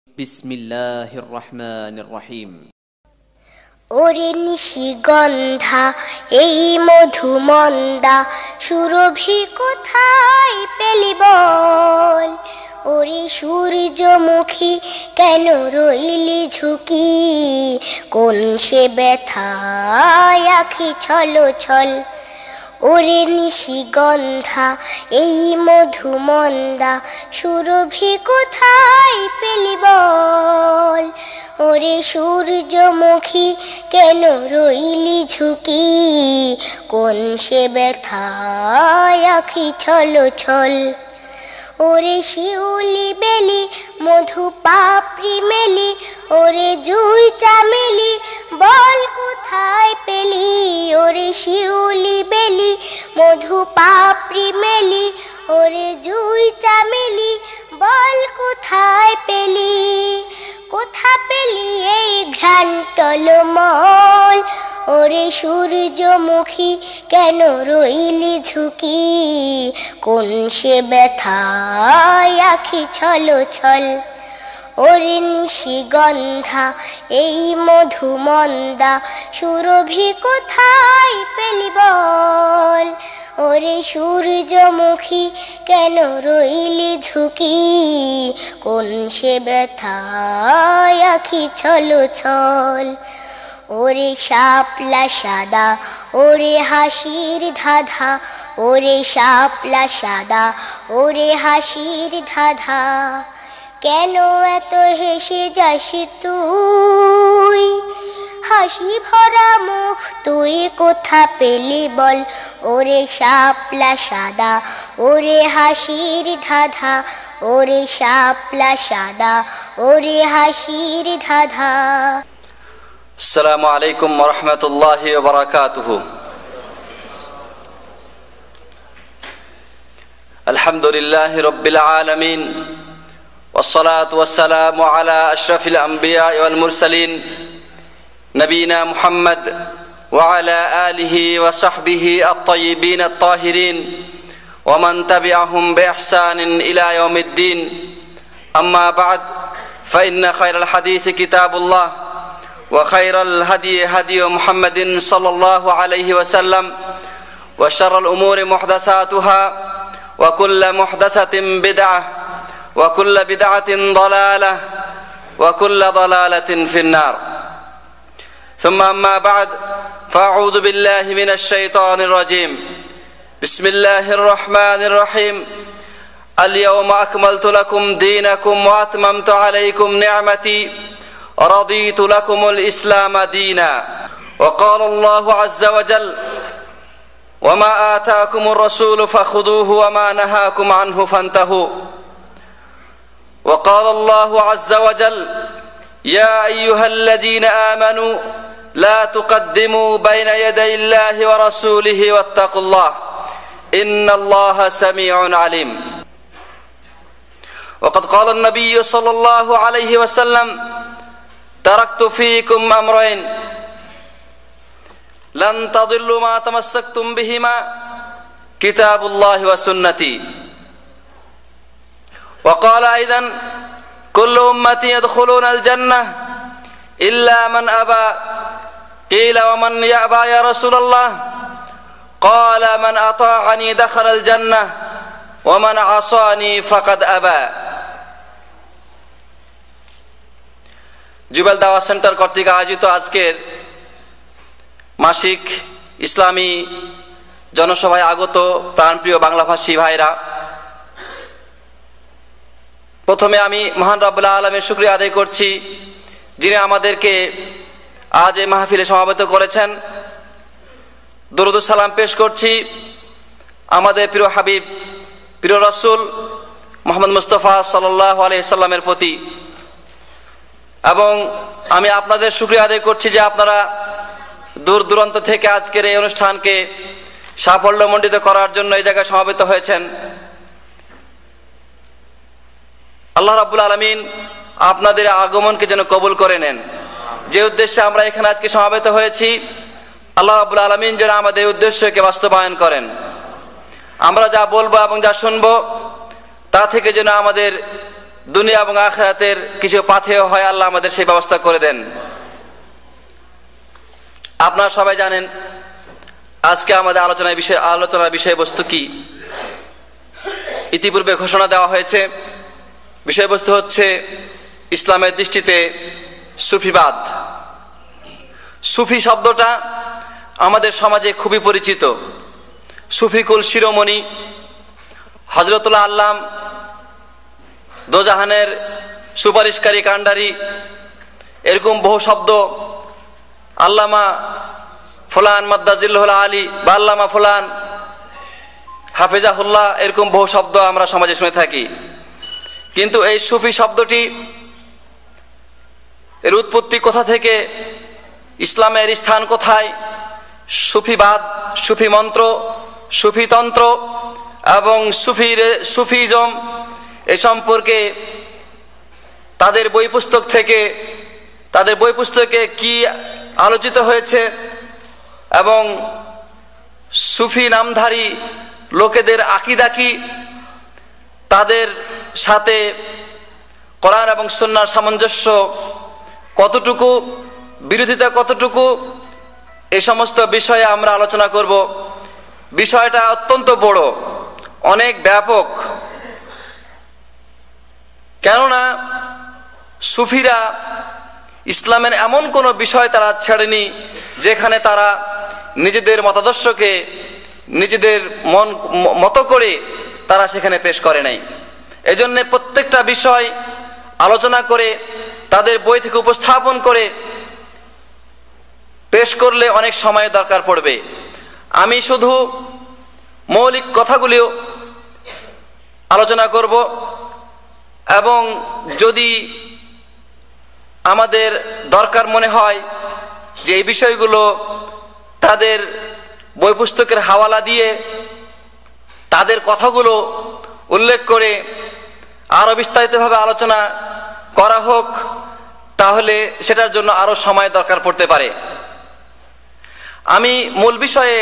বিসমিল্লাহির রহমানির রহিম। ওরে নিশিগন্ধা এই মধুমন্দা সুরভি কোথায় পেলি বল? ওরে সূর্যমুখী কেন রইলি ঝুঁকি? কোন সে ব্যথায় আখি ছল ছল? ওরে নিশিগন্ধা এই মধুমন্দা সুরভি কোথায় পেলি বল? ওরে সূর্যমুখী কেন রইলি ঝুঁকি? কোন সে ব্যথায় আখি ছল ছল? ওরে শিউলি বেলি মধু পাপড়ি মেলি, ওরে জুই চামেলি বল কোথায় পেলি? ওরে শিউলি বেলি মধু পাপড়ি মেলি, ওরে জুই চামেলি বল কোথায় পেলি? কোথা পেলি এই ঘ্রাণ টলমল? ওরে সূর্যমুখী কেন রইলি ঝুঁকি? কোন সে ব্যথায় আখি ছল ছল? ওরে নিশিগন্ধা এই মধুমন্দা সুরভি কোথায় পেলি বল? ওরে সূর্যমুখী কেন রইলি ঝুঁকি? কোন সে ব্যথায় আখি ছল ছল? ওরে শাপলা সাদা ওরে হাসির ধাঁধা, ওরে শাপলা সাদা ওরে হাসির ধাঁধা, কেন এত হেসে যাস তুই? হাসি ভরা মুখ তুই কোথা পেলি বল? ওরে শাপলা সাদা ওরে হাসির ধাঁধা, ওরে শাপলা সাদা ওরে হাসির ধাঁধা। আসসালামু আলাইকুম ওয়া রাহমাতুল্লাহি ওয়া বারাকাতুহু। আলহামদুলিল্লাহি রাব্বিল আলামিন ওয়াসসালাতু ওয়াসসালামু আলা আশরাফিল আমবিয়া ওয়াল মুরসালিন নবিনা মুহাম্মদ ওয়া আলা আলিহি ওয়া সাহবিহি আত-তাইয়িবিন আত-তাহিরিন ওয়া মান তাবিআহুম বিইহসানিন ইলা ইয়াউমিদ্দিন। আম্মা বা'দ, ফাইন্না খায়রাল হাদিসি কিতাবুল্লাহ وخير الهدي هدي محمد صلى الله عليه وسلم وشر الأمور محدثاتها وكل محدثة بدعة وكل بدعة ضلالة وكل ضلالة في النار. ثم أما بعد، فأعوذ بالله من الشيطان الرجيم. بسم الله الرحمن الرحيم. اليوم أكملت لكم دينكم وأتممت عليكم نعمتي ورضيت لكم الإسلام دينا. وقال الله عز وجل: وما آتاكم الرسول فخذوه وما نهاكم عنه فانتهوا. وقال الله عز وجل: يا أيها الذين آمنوا لا تقدموا بين يدي الله ورسوله واتقوا الله إن الله سميع عليم. وقد قال النبي صلى الله عليه وسلم: تركت فيكم أمرين لن تضلوا ما تمسكتم بهما كتاب الله وسنتي. وقال أيضا: كل أمتي يدخلون الجنة إلا من أبى. قيل: ومن يأبى يا رسول الله؟ قال: من أطاعني دخل الجنة ومن عصاني فقد أبى. জুবেল দাওয়া সেন্টার কর্তৃক আয়োজিত আজকের মাসিক ইসলামী জনসভায় আগত প্রাণপ্রিয় বাংলাভাষী ভাইরা, প্রথমে আমি মহান রব্বুল আলামিনের শুকরিয়া আদায় করছি যিনি আমাদেরকে আজ এই মাহফিলে সমাবেত করেছেন। দরুদ ও সালাম পেশ করছি আমাদের প্রিয় হাবিব প্রিয় রাসূল মুহাম্মদ মুস্তাফা সাল্লাল্লাহু আলাইহি সাল্লামের প্রতি, এবং আমি আপনাদের শুকরিয়া আদায় করছি যে আপনারা দূর দূরান্ত থেকে আজকের এই অনুষ্ঠানকে সাফল্যমণ্ডিত করার জন্য এই জায়গায় সমবেত হয়েছেন। আল্লাহ রাব্বুল আলামিন আপনাদের আগমনকে যেন কবুল করে নেন। যে উদ্দেশ্যে আমরা এখানে আজকে সমবেত হয়েছি, আল্লাহ রাব্বুল আলামিন যেন আমাদের উদ্দেশ্যকে বাস্তবায়ন করেন। আমরা যা বলবো এবং যা শুনবো তা থেকে যেন আমাদের দুনিয়া এবং আখিরাতের কিছু পাথেয় হয়, আল্লাহ আমাদের সেই ব্যবস্থা করে দেন। আপনারা সবাই জানেন আজকে আমাদের আলোচনার বিষয়বস্তু কি। ইতিপূর্বে ঘোষণা দেওয়া হয়েছে, বিষয়বস্তু হচ্ছে ইসলামের দৃষ্টিতে সুফিবাদ। সুফি শব্দটা আমাদের সমাজে খুবই পরিচিত। সুফিকুল শিরোমণি হযরতুল্লাহ আল্লাম দোজাহানের সুপারিশকারী কান্ডারি, এরকম বহু শব্দ, আল্লামা ফুলান মাদ্দাজিল্লাহুল আলী বা আল্লামা ফুলান হাফিজাহুল্লাহ, এরকম বহু শব্দ আমরা সমাজে শুনে থাকি। কিন্তু এই সুফি শব্দটি এর উৎপত্তি কোথা থেকে, ইসলামের স্থান কোথায়, সুফিবাদ, সুফি মন্ত্র, সুফিতন্ত্র এবং সুফিজম এ সম্পর্কে তাদের বই পুস্তকে কি আলোচিত হয়েছে এবং সুফি নামধারী লোকেদের আকীদা কি, তাদের সাথে কোরআন এবং সুন্নাহর সামঞ্জস্য কতটুকু, বিরোধিতা কতটুকু, এই সমস্ত বিষয়ে আমরা আলোচনা করব। বিষয়টা অত্যন্ত বড়, অনেক ব্যাপক। কেননা সুফিরা ইসলামের এমন কোন বিষয় তারা ছাড়েনি যেখানে তারা নিজেদের মতাদর্শকে নিজেদের মতো করে তারা সেখানে পেশ করে নাই। এজন্য প্রত্যেকটা বিষয় আলোচনা করে তাদের বই থেকে উপস্থাপন করে পেশ করলে অনেক সময়ের দরকার পড়বে। আমি শুধু মৌলিক কথাগুলিও আলোচনা করব এবং যদি আমাদের দরকার মনে হয় যে এই বিষয়গুলো তাদের বই পুস্তকের হাওয়ালা দিয়ে তাদের কথাগুলো উল্লেখ করে আরো বিস্তারিতভাবে আলোচনা করা হোক, তাহলে সেটার জন্য আরো সময় দরকার পড়তে পারে। আমি মূল বিষয়ে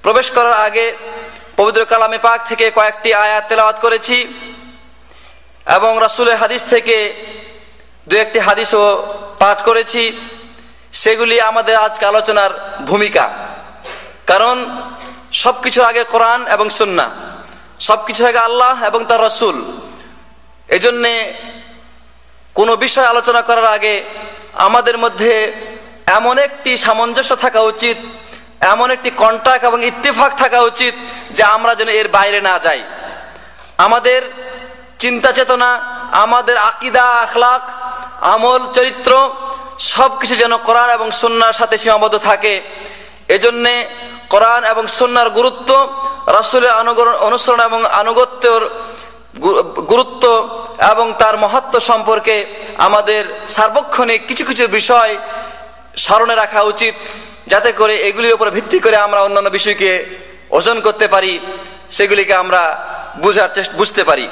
প্রবেশ করার আগে পবিত্র কালামে পাক থেকে কয়েকটি আয়াত তেলাওয়াত করেছি এবং রাসূলের হাদিস থেকে দু একটি হাদিসও পাঠ করেছি। সেগুলি আমাদের আজকে আলোচনার ভূমিকা। কারণ সবকিছুর আগে কোরআন এবং সুন্নাহ, সবকিছুর আগে আল্লাহ এবং তার রাসূল। এজন্যে কোনো বিষয় আলোচনা করার আগে আমাদের মধ্যে এমন একটি সামঞ্জস্য থাকা উচিত, এমন একটি কন্ট্রাক্ট এবং ইত্তেফাক থাকা উচিত যে আমরা যেন এর বাইরে না যাই। আমাদের চিন্তা চেতনা, আমাদের আকীদা, আখলাক, আমল, চরিত্র সবকিছু যেন কোরআন এবং সুন্নাহর সাথে সীমাবদ্ধ থাকে। এজন্যে কোরআন এবং সুন্নাহর গুরুত্ব, রাসূলের অনুসরণ এবং আনুগত্যের গুরুত্ব এবং তার মহত্ব সম্পর্কে আমাদের সার্বক্ষণিক কিছু কিছু বিষয় স্মরণে রাখা উচিত, যাতে করে এগুলির উপর ভিত্তি করে আমরা অন্যান্য বিষয়কে ওজন করতে পারি, সেগুলিকে আমরা বুঝতে পারি।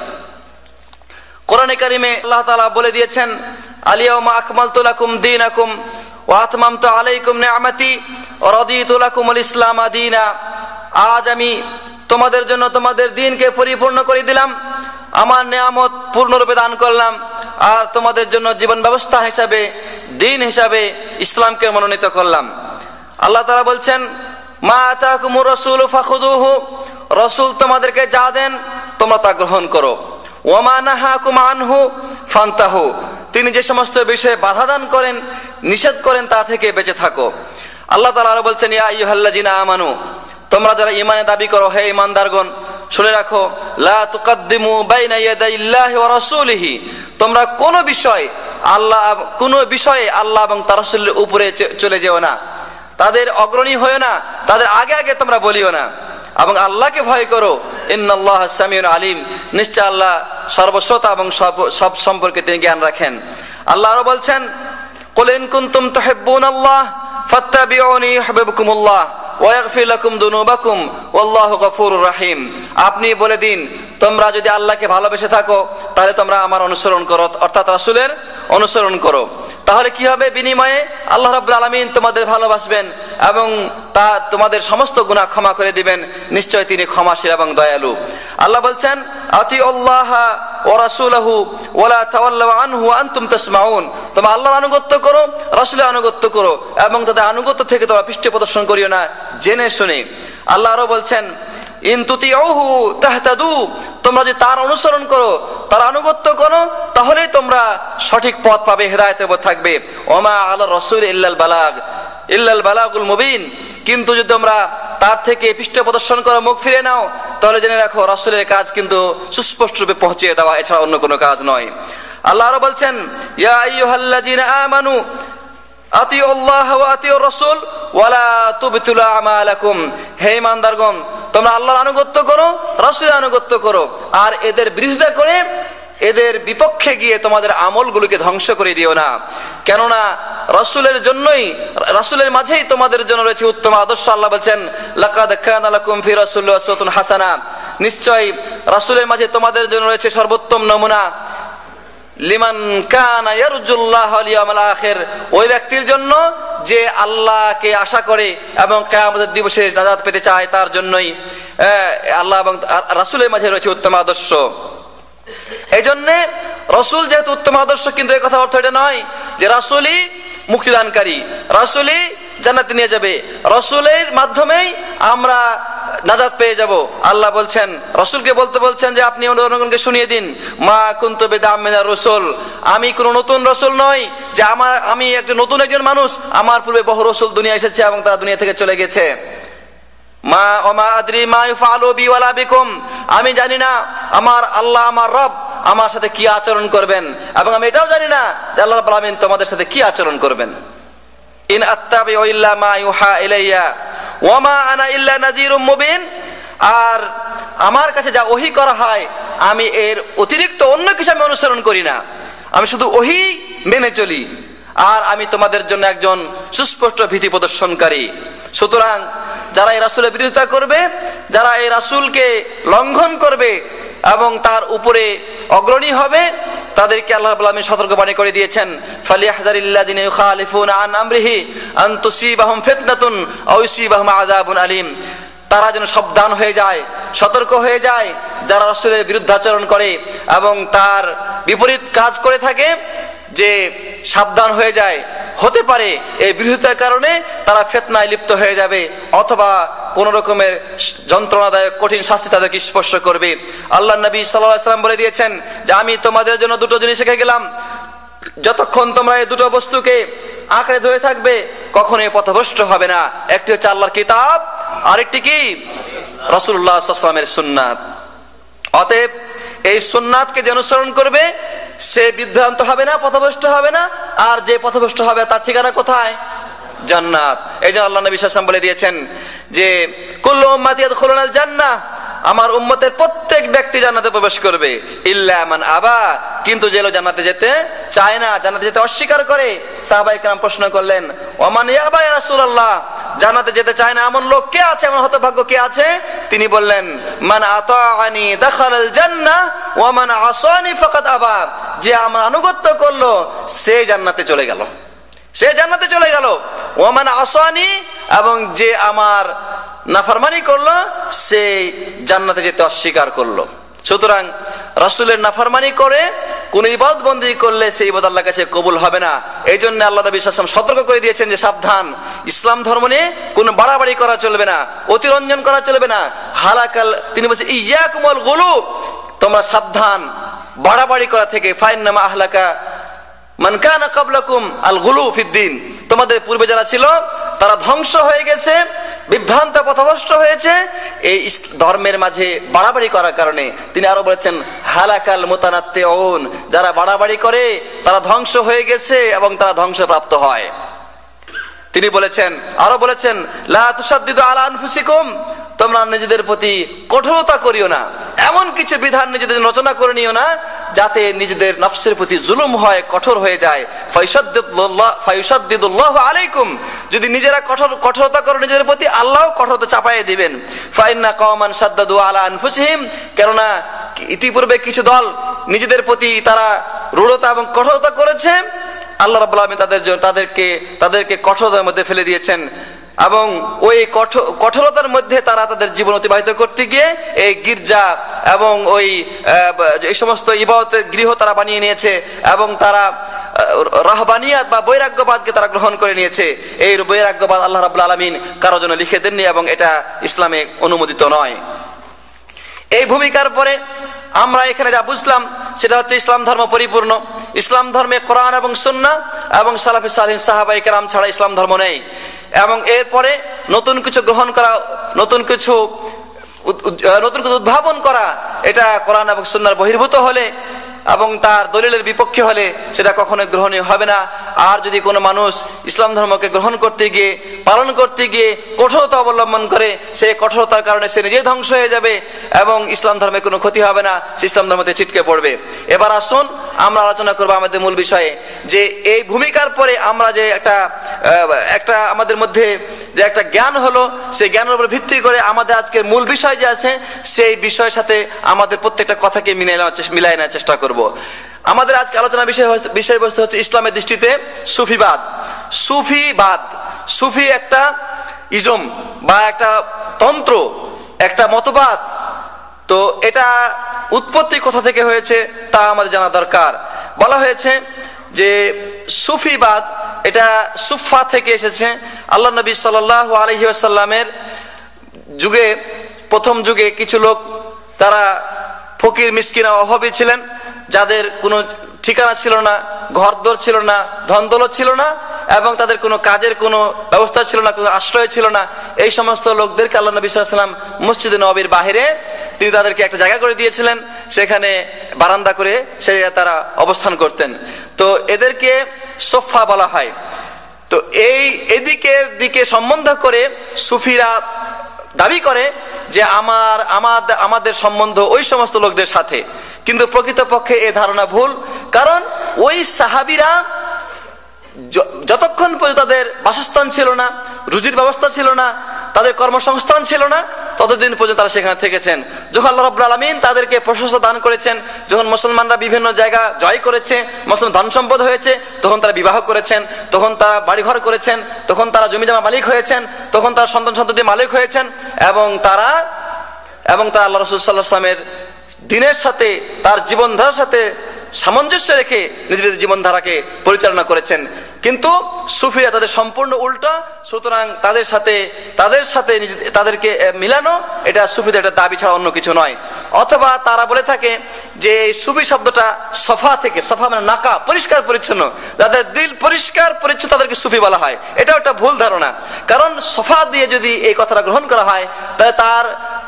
কোরআনে কারিমে আল্লাহ তাআলা বলে দিয়েছেন, আল-ইয়াওমা আকমালতু লাকুম দীনাকুম ওয়া আতমামতু আলাইকুম নি'মাতি ওয়া রাদিতু লাকুমুল ইসলাম দীনা। আজ আমি তোমাদের জন্য তোমাদের দ্বীনকে পরিপূর্ণ করে দিলাম, আমার নিয়ামত পূর্ণরূপে দান করলাম, আর তোমাদের জন্য জীবন ব্যবস্থা হিসাবে, দ্বীন হিসাবে ইসলামকে মনোনীত করলাম। আল্লাহ তাআলা বলছেন, মা আতাকুমুর রাসূলু ফাখুযুহু, রাসূল তোমাদেরকে যা দেন তোমরা তা গ্রহণ করো। ওয়া মা নাহাকুম আনহু ফান্তাহু, তিনি যে সমস্ত বিষয়ে বাধা দান করেন, নিষেধ করেন, তা থেকে বেঁচে থাকো। আল্লাহ তাআলা আরো বলছেন, ইয়া আইয়ুহাল্লাযিনা আমানু, তোমরা যারা ঈমানের দাবি করো, হে ঈমানদারগণ শুনে রাখো, লা তুকাদ্দিমু বাইনা ইয়াদাইল্লাহি ওয়া রাসূলিহি, তোমরা কোনো বিষয়ে আল্লাহ এবং তার রাসূলের উপরে চলে যেও না, তাদের অগ্রণী হয়ো না, তাদের আগে আগে তোমরা বলিও না, এবং আল্লাহকে ভয় করো। ইন্নাল্লাহা সামিউন আলিম, নিশ্চয় আল্লাহ সর্বশ্রোতা এবং সব সম্পর্কে তিনি জ্ঞান রাখেন। আল্লাহ আরো বলছেন, কুল ইন কুনতুম তুহিব্বুনাল্লাহ ফাত্তাবিউনি ইউহিব্বুকুমুল্লাহ ওয়া ইয়াগফির লাকুম যুনুবাকুম ওয়াল্লাহু গফুরুর রাহিম। আপনি বলে দিন, তোমরা যদি আল্লাহকে ভালোবেসে থাকো তাহলে তোমরা আমার অনুসরণ করো, অর্থাৎ রাসূলের অনুসরণ করো। তাহলে কি হবে? বিনিময়ে আল্লাহ রাব্বুল আলামিন তোমাদের ভালোবাসবেন এবং তা তোমাদের সমস্ত গুনাহ ক্ষমা করে দিবেন। নিশ্চয় তিনি ক্ষমাশীল এবং দয়ালু। আল্লাহ বলছেন, আতিউল্লাহ ওয়া রাসূলহু ওয়া লা তাওয়াল্লাউ আনহু ওয়া আনতুম তাসমাউন। তোমরা আল্লাহর আনুগত্য করো, রাসূলের আনুগত্য করো এবং তাদের আনুগত্য থেকে তোমরা পৃষ্ঠ প্রদর্শন করিও না জেনে শুনে। আল্লাহ আরো বলছেন ইন তুতিউহু তাহতাদু, তোমরা যদি তার অনুসরণ করো, তার আনুগত্য করো, তাহলেই তোমরা সঠিক পথ পাবে, হেদায়েতের পথ থাকবে। ওমা আলা রাসূল ইল্লাল বালাগুল মুবিন, কিন্তু যদি তোমরা তার থেকে পৃষ্ঠ প্রদর্শন করো, মুখ ফিরে নাও, তাহলে জেনে রাখো রাসূলের কাজ কিন্তু সুস্পষ্ট রূপে পৌঁছে দেওয়া, এছাড়া অন্য কোনো কাজ নয়। আল্লাহ আরো বলছেন ইয়া আইয়ুহাল্লাযীনা আমানু আতিউল্লাহ ওয়া আতিউর রাসূল ওয়া লা তুবতিলু আমালাকুম, হে ঈমানদারগণ তোমরা আল্লাহর আনুগত্য করো, রাসূলের আনুগত্য করো, আর এদের বিরোধিতা করে এদের বিপক্ষে গিয়ে তোমাদের আমলগুলোকে ধ্বংস করে দিও না। কেননা রাসূলের জন্যই, রাসূলের মাঝেই তোমাদের জন্য রয়েছে উত্তম আদর্শ। আল্লাহ বলছেন লাকাদ কানা লাকুম ফি রাসূলিল্লাহি উসওয়াতুন হাসানা, নিশ্চয়ই রাসূলের মাঝে তোমাদের জন্য রয়েছে সর্বোত্তম নমুনা। লিমান কানা ইয়ারজুল্লাহ ওয়াল ইয়াউমাল আখির, ওই ব্যক্তির জন্য যে আল্লাহকে আশা করে এবং কিয়ামতের দিবসে নাজাত পেতে চায়, তার জন্যই আল্লাহ এবং রাসূলের মাঝে রয়েছে উত্তম আদর্শ। এই জন্য রাসূল যেহেতু উত্তম আদর্শ, কিন্তু এই কথা অর্থ এটা নয় যে রাসূলই মুক্তিদানকারী, রাসূলই জান্নাতে নিয়ে যাবে, রাসূলের মাধ্যমেই আমরা নাজাত পেয়ে যাব। আল্লাহ বলছেন, রাসূলকে বলছেন যে আপনি জনগণকে শুনিয়ে দিন মা কুনতু বিদআম মিনার রাসূল, আমি কোন নতুন রাসূল নই যে আমি একজন মানুষ, আমার পূর্বে বহু রাসূল দুনিয়া এসেছে এবং তারা দুনিয়া থেকে চলে গেছে। মা ওমা আদরি মা ইউফআলু বি ওয়ালা বিকুম, আমি জানি না আমার আল্লাহ আমার রব আমার সাথে কি আচরণ করবেন, এবং আমি এটাও জানি না যে আল্লাহ রাব্বুল আলামিন তোমাদের সাথে কি আচরণ করবেন। ইন আত্তাবিউ ইল্লা মা ইউহা ইলাইয়া ওয়া মা আনা ইল্লা নাযীরুম মুবিন, আর আমার কাছে যা ওহী করা হয় আমি এর অতিরিক্ত অন্য কিছু আমি অনুসরণ করি না, আমি শুধু ওহী মেনে চলি, আর আমি তোমাদের জন্য একজন সুস্পষ্ট ভীতি প্রদর্শনকারী। সুতরাং যারা এই রাসূলের বিরোধিতা করবে, যারা এই রাসূলকে লঙ্ঘন করবে এবং তার উপরে অগ্রণী হবে, তাদেরকে আল্লাহ রাব্বুল আলামিন সতর্কবাণী করে দিয়েছেন ফালিয়াহযারিল্লাযিনা ইউখালিফুনা আন আমরিহি আন তুসিবাহুম ফিতনাতুন আও ইউসিবাহুম আযাবুন আলীম, তারা যেন সাবধান হয়ে যায়, সতর্ক হয়ে যায় যারা রাসূলের বিরুদ্ধাচরণ করে এবং তার বিপরীত কাজ করে থাকে, যে সাবধান হয়ে যায়, হতে পারে এই বিরোধিতার কারণে তারা ফিতনায় লিপ্ত হয়ে যাবে, অথবা কোন রকমের যন্ত্রণাদায়ক কঠিন শাস্তি তাদেরকে স্পর্শ করবে। আল্লাহ নবী সাল্লাল্লাহু আলাইহি ওয়াসাল্লাম বলে দিয়েছেন যে আমি তোমাদের জন্য দুটো জিনিস শিখে গেলাম, যতক্ষণ তোমরা এই দুটো বস্তুকে আঁকড়ে ধরে থাকবে কখনোই পথভ্রষ্ট হবে না। একটি হচ্ছে আল্লাহর কিতাব, আরেকটি কি রাসূলুল্লাহ সাল্লাল্লাহু আলাইহি ওয়াসাল্লামের সুন্নাত। অতএব এই সুন্নাতকে যে অনুসরণ করবে সে বিভ্রান্ত হবে না, পথভ্রষ্ট হবে না, আর যে পথভ্রষ্ট হবে তার ঠিকানা কোথায়? জান্নাত। এই জন্য আল্লাহ নবী সাল্লাল্লাহু আলাইহি ওয়াসাল্লাম বলে দিয়েছেন যে কুল্লু উম্মতি ইয়াদখুলুনাল জান্নাহ, আমার উম্মতের প্রত্যেক ব্যক্তি জান্নাতে প্রবেশ করবে, ইল্লা মান আবা, কিন্তু যে লোক জান্নাতে যেতে চায় না, জান্নাতে যেতে অস্বীকার করে। সাহাবায়ে কেরাম প্রশ্ন করলেন ওমান ইয়াবা ইয়া রাসূলুল্লাহ, জান্নাতে যেতে চায় না এমন লোক কে আছে, এমন হতভাগ্য কে আছে? তিনি বললেন মান আতাআনি দাখালাল জান্নাহ ওয়া মান আসানি ফাকাদ আবা, যে আমার আনুগত্য করলো সে জান্নাতে চলে গেল, সে জান্নাতে চলে গেল। ওয়া মান আসানি, এবং যে আমার নাফরমানি করলো সে জান্নাতে যেতে অস্বীকার করলো। সুতরাং রাসূলের নাফরমানি করে কোন ইবাদত বন্দেগী করলে সেই ইবাদত আল্লাহর কাছে কবুল হবে না। এই জন্য আল্লাহ নবী সাল্লাল্লাহু আলাইহি ওয়াসাল্লাম সতর্ক করে দিয়েছেন যে সাবধান, ইসলাম ধর্ম নিয়ে কোনো বাড়াবাড়ি করা চলবে না, অতিরঞ্জন করা চলবে না। হালাকাল, তিনি বলছেন ইয়াকুমুল গুলু, তোমরা সাবধান বাড়াবাড়ি করা থেকে। ফাইন্নামা আহলাকা মান কানা ক্বাবলাকুম আল গুলু ফিদ্দিন, তোমাদের পূর্বে যারা ছিল তারা ধ্বংস হয়ে গেছে, বিভ্রান্ত পথভ্রষ্ট হয়েছে এই ধর্মের মাঝে বাড়াবাড়ি করার কারণে। তিনি আরো বলেছেন হালাকাল মুতানাত্তিউন, যারা বাড়াবাড়ি করে তারা ধ্বংস হয়ে গেছে এবং তারা ধ্বংসপ্রাপ্ত হয়। তিনি বলেছেন, আরো বলেছেন লা তুসাদ্দিদু আলা আনফুসিকুম, তোমরা নিজেদের প্রতি কঠোরতা করিও না, এমন কিছু বিধান নিজেদের রচনা করে নিও না যাতে নিজেদের নফসের প্রতি জুলুম হয়, কঠোর হয়ে যায়। ফায়ুসাদ্দিদুল্লাহু আলাইকুম, যদি নিজেরা কঠোরতা করো নিজেদের প্রতি, আল্লাহও কঠোরতা চাপাইয়ে দিবেন। ফাইন্না কওমান সাদ্দাদু আলা আনফুসিহিম, কেননা ইতিপূর্বে কিছু দল নিজেদের প্রতি তারা রূঢ়তা এবং কঠোরতা করেছে, আল্লাহ রাব্বুল আলামিন তাদেরকে কঠোরতার মধ্যে ফেলে দিয়েছেন। এবং ওই কঠোরতার মধ্যে তারা তাদের জীবন অতিবাহিত করতে গিয়ে এই গির্জা এবং ওই এই সমস্ত ইবাদতের গৃহ তারা বানিয়ে নিয়েছে এবং তারা রাহবানিয়াত বা বৈরাগ্যবাদকে তারা গ্রহণ করে নিয়েছে। এই বৈরাগ্যবাদ আল্লাহ রাব্বুল আলামিন কারো জন্য লিখে দেননি এবং এটা ইসলামে অনুমোদিত নয়। এই ভূমিকার পরে আমরা এখানে যা বুঝলাম সেটা হচ্ছে ইসলাম ধর্ম পরিপূর্ণ। ইসলাম ধর্মে কোরআন এবং সুন্নাহ এবং সালাফে সালিহিন সাহাবায়ে কেরাম ছাড়া ইসলাম ধর্ম নেই। এবং এরপরে নতুন কিছু গ্রহণ করা, নতুন কিছু উদ্ভাবন করা, এটা কোরআন এবং সুন্নাহর বহির্ভূত হলে এবং তার দলিলের বিপক্ষে হলে সেটা কখনোই গ্রহণীয় হবে না। আর যদি কোনো মানুষ ইসলাম ধর্মকে গ্রহণ করতে গিয়ে, পালন করতে গিয়ে কঠোরতা অবলম্বন করে, সেই কঠোরতার কারণে সে নিজেই ধ্বংস হয়ে যাবে এবং ইসলাম ধর্মের কোনো ক্ষতি হবে না, সে ইসলাম ধর্মতে ছিটকে পড়বে। এবার আসুন আমরা আলোচনা করবো আমাদের মূল বিষয়ে, যে এই ভূমিকার পরে আমরা যে একটা আমাদের মধ্যে যে একটা জ্ঞান হলো, সেই জ্ঞানের উপর ভিত্তি করে আমাদের আজকের মূল বিষয় যে আছে সেই বিষয়ের সাথে আমাদের প্রত্যেকটা কথাকে মিলাই নেওয়ার চেষ্টা করব। আমাদের আজকে আলোচনা বিষয়বস্তু হচ্ছে ইসলামের দৃষ্টিতে সুফিবাদ। সুফি একটা ইজম বা একটা তন্ত্র, একটা মতবাদ। তো এটা উৎপত্তি কোথা থেকে হয়েছে তা আমাদের জানা দরকার। বলা হয়েছে যে সুফিবাদ এটা সুফা থেকে এসেছে। আল্লাহ নবী সাল্লাল্লাহু আলাইহি ওয়াসাল্লামের যুগে, প্রথম যুগে কিছু লোক তারা ফকির মিসকিন অভাবী ছিলেন, যাদের কোনো ঠিকানা ছিল না, ঘরদোর ছিল না, ধন দৌলত ছিল না এবং তাদের কোনো কাজের কোনো ব্যবস্থা ছিল না, কোনো আশ্রয় ছিল না। এই সমস্ত লোকদেরকে আল্লাহ নবী সাল্লাল্লাহু আলাইহি ওয়াসাল্লাম মসজিদে নববীর বাইরে তিনি তাদেরকে একটা জায়গা করে দিয়েছিলেন, সেখানে বারান্দা করে সে তারা অবস্থান করতেন। তো এদেরকে সোফা বলা হয়। তো এদিকের দিকে সম্বন্ধ করে সুফিরা দাবি করে যে আমাদের সম্বন্ধ ওই সমস্ত লোকদের সাথে, কিন্তু প্রকৃতপক্ষে এ ধারণা ভুল। কারণ ওই সাহাবীরা যতক্ষণ পর্যন্ত তাদের বাসস্থান ছিল না, রুজির ব্যবস্থা ছিল না, তাদের কর্মসংস্থান ছিল না, ততদিন পর্যন্ত তারা সেখানে থেকেছেন। যখন আল্লাহ রাব্বুল আলামিন তাদেরকে প্রশস্ত দান করেছেন, যখন মুসলমানরা বিভিন্ন জায়গা জয় করেছে, মুসলমান ধন সম্পদ হয়েছে, তখন তারা বিবাহ করেছেন, তখন তারা বাড়িঘর করেছেন, তখন তারা জমি জমা মালিক হয়েছেন, তখন তারা সন্তান সন্ততি মালিক হয়েছেন এবং তারা আল্লাহ রাসূল সাল্লাল্লাহু আলাইহি ওয়াসাল্লামের দ্বীনের সাথে, তার জীবনধারার সাথে সামঞ্জস্য রেখে নিজেদের জীবনধারাকে পরিচালনা করেছেন। কিন্তু সুফিরা তাদের সম্পূর্ণ উল্টা। সুতরাং তাদেরকে মিলানো এটা সুফিদের একটা দাবি ছাড়া অন্য কিছু নয়। অথবা তারা বলে থাকে যে সুফি শব্দটা সফা থেকে, সফা মানে নাকা, পরিষ্কার পরিচ্ছন্ন, যাদের দিল পরিষ্কার পরিচ্ছন্ন তাদেরকে সুফি বলা হয়। এটাও একটা ভুল ধারণা। কারণ সফা দিয়ে যদি এই কথাটা গ্রহণ করা হয় তাহলে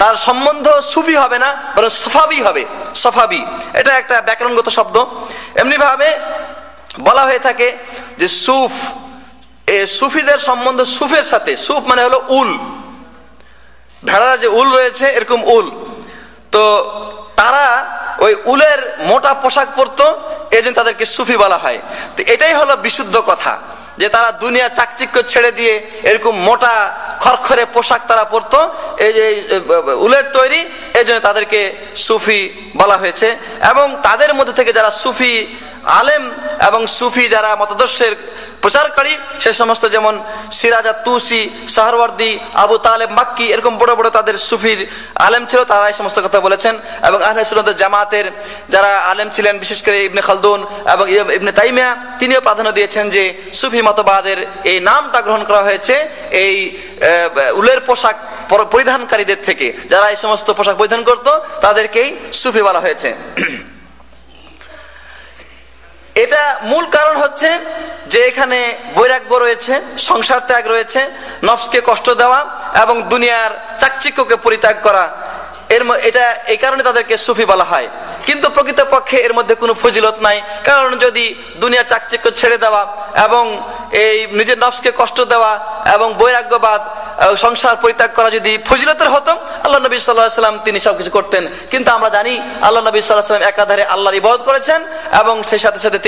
তার সম্বন্ধ সুফি হবে না, বরং সফাবি হবে। সফাবি এটা একটা ব্যাকরণগত শব্দ। এমনি ভাবে বলা হয়ে থাকে যে সুফিদের সম্বন্ধ সুফের সাথে, সুফ মানে হলো উল, ভেড়ার যে উল রয়েছে এরকম উল। তো তারা ওই উলের মোটা পোশাক পরতো, এই জন্য তাদেরকে সুফি বলা হয়। তো এটাই হলো বিশুদ্ধ কথা, যে তারা দুনিয়া চাকচিক্য ছেড়ে দিয়ে এরকম মোটা খরখরে পোশাক তারা পরতো, এই যে উলের তৈরি, এই জন্য তাদেরকে সুফি বলা হয়েছে। এবং তাদের মধ্যে থেকে যারা সুফি আলেম এবং সুফি যারা মতাদর্শের প্রচারকারী, সে সমস্ত যেমন সিরাজ তুসি, সাহরওয়ার্দী, আবু তালেব মাক্কি, এরকম বড় বড় তাদের সুফির আলেম ছিল, তারা এই সমস্ত কথা বলেছেন। এবং আহলে সুন্নাত জামাতের যারা আলেম ছিলেন, বিশেষ করে ইবনে খালদুন এবং ইবনে তাইমিয়া, তিনিও প্রাধান্য দিয়েছেন যে সুফি মতবাদের এই নামটা গ্রহণ করা হয়েছে এই উলের পোশাক পরিধানকারীদের থেকে। যারা এই সমস্ত পোশাক পরিধান করত তাদেরকেই সুফি বলা হয়েছে। এটা মূল কারণ হচ্ছে যে এখানে বৈরাগ্য রয়েছে, সংসার ত্যাগ রয়েছে, নফসকে কষ্ট দেওয়া এবং দুনিয়ার চাকচিক্যকে পরিত্যাগ করা। এটা এই কারণে তাদেরকে সুফি বলা হয়। কিন্তু প্রকৃতপক্ষে এর মধ্যে কোনো ফজিলত নাই। কারণ যদি দুনিয়ার চাকচিক্য ছেড়ে দেওয়া এবং এই নিজের নফসকে কষ্ট দেওয়া এবং বৈরাগ্যবাদ, সংসার পরিত্যাগ করা যদি ফজিলতের হতো, আল্লাহ নবী সাল্লাল্লাহু আলাইহি ওয়াসাল্লাম তিনি সবকিছু করতেন। কিন্তু আমরা জানি আল্লাহ নবী সাল্লাল্লাহু আলাইহি ওয়াসাল্লাম একাধারে আল্লাহর ইবাদত করেছেন এবং সেই সাথে সাথে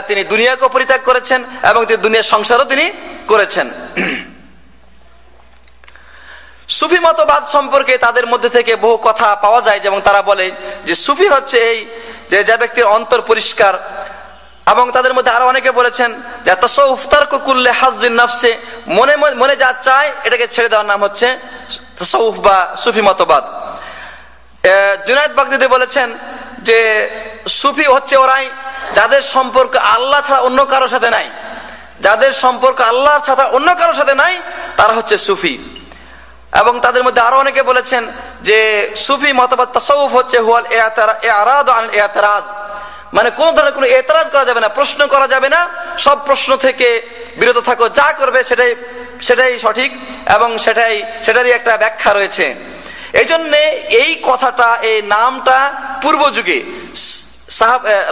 তিনি দুনিয়াকে পরিত্যাগ করেছেন এবং তিনি দুনিয়ার সংসারও তিনি করেছেন। সুফি মতবাদ সম্পর্কে তাদের মধ্যে থেকে বহু কথা পাওয়া যায়। যেমন তারা বলে যে সুফি হচ্ছে এই যে ব্যক্তির অন্তর পরিষ্কার, এবং তাদের মধ্যে আরো অনেকে বলেছেন যে তাসাউফ তারকু কুল্লি হাজ্জিন নাফসে, মনে মনে যা চায় এটাকে ছেড়ে দেওয়ার নাম হচ্ছে তাসাউফ বা সুফি মতবাদ। জুনায়েদ বাগদাদি বলেছেন যে সুফি হচ্ছে ওরাই যাদের সম্পর্ক আল্লাহ ছাড়া অন্য কারোর সাথে নাই, যাদের সম্পর্ক আল্লাহ ছাড়া অন্য কারোর সাথে নাই তারা হচ্ছে সুফি। এবং তাদের মধ্যে আরো অনেকে বলেছেন যে সুফি মতবাদ তাসাউফ হচ্ছে হুয়াল ইরাদ আনিল ইতিরাজ, মানে কোন ধরনের কোনো এতরাজ করা যাবে না, প্রশ্ন করা যাবে না, সব প্রশ্ন থেকে বিরত থাকো, যা করবে সেটাই সঠিক এবং সেটারই একটা ব্যাখ্যা রয়েছে। এই জন্য এই কথাটা, এই নামটা পূর্ব যুগে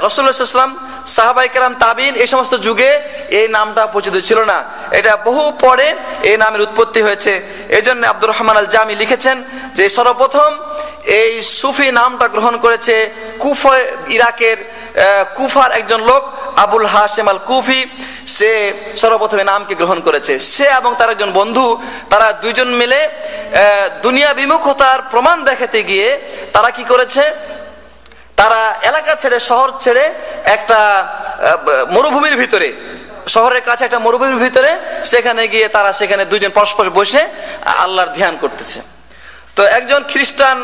রাসূলুল্লাহ সাল্লাল্লাহু আলাইহি ওয়াসাল্লাম, সাহাবায়ে কেরাম, তাবিঈন এই সমস্ত যুগে এই নামটা পরিচিত ছিল না, এটা বহু পরে এই নামের উৎপত্তি হয়েছে। এই জন্য আব্দুর রহমান আল জামি লিখেছেন যে সর্বপ্রথম এই সুফি নামটা গ্রহণ করেছে কুফা, ইরাকের কুফার একজন লোক আবুল হাশেম আল কুফি, সে সর্বপ্রথমে নামকে গ্রহণ করেছে। সে এবং তার একজন বন্ধু, তারা দুইজন মিলে দুনিয়া বিমুখতার প্রমাণ দেখাতে গিয়ে তারা কি করেছে, তারা এলাকা ছেড়ে, শহর ছেড়ে একটা মরুভূমির ভিতরে, শহরের কাছে একটা মরুভূমির ভিতরে সেখানে গিয়ে তারা সেখানে দুইজন পরস্পর বসে আল্লাহর ধ্যান করতেছে। তো একজন খ্রিস্টান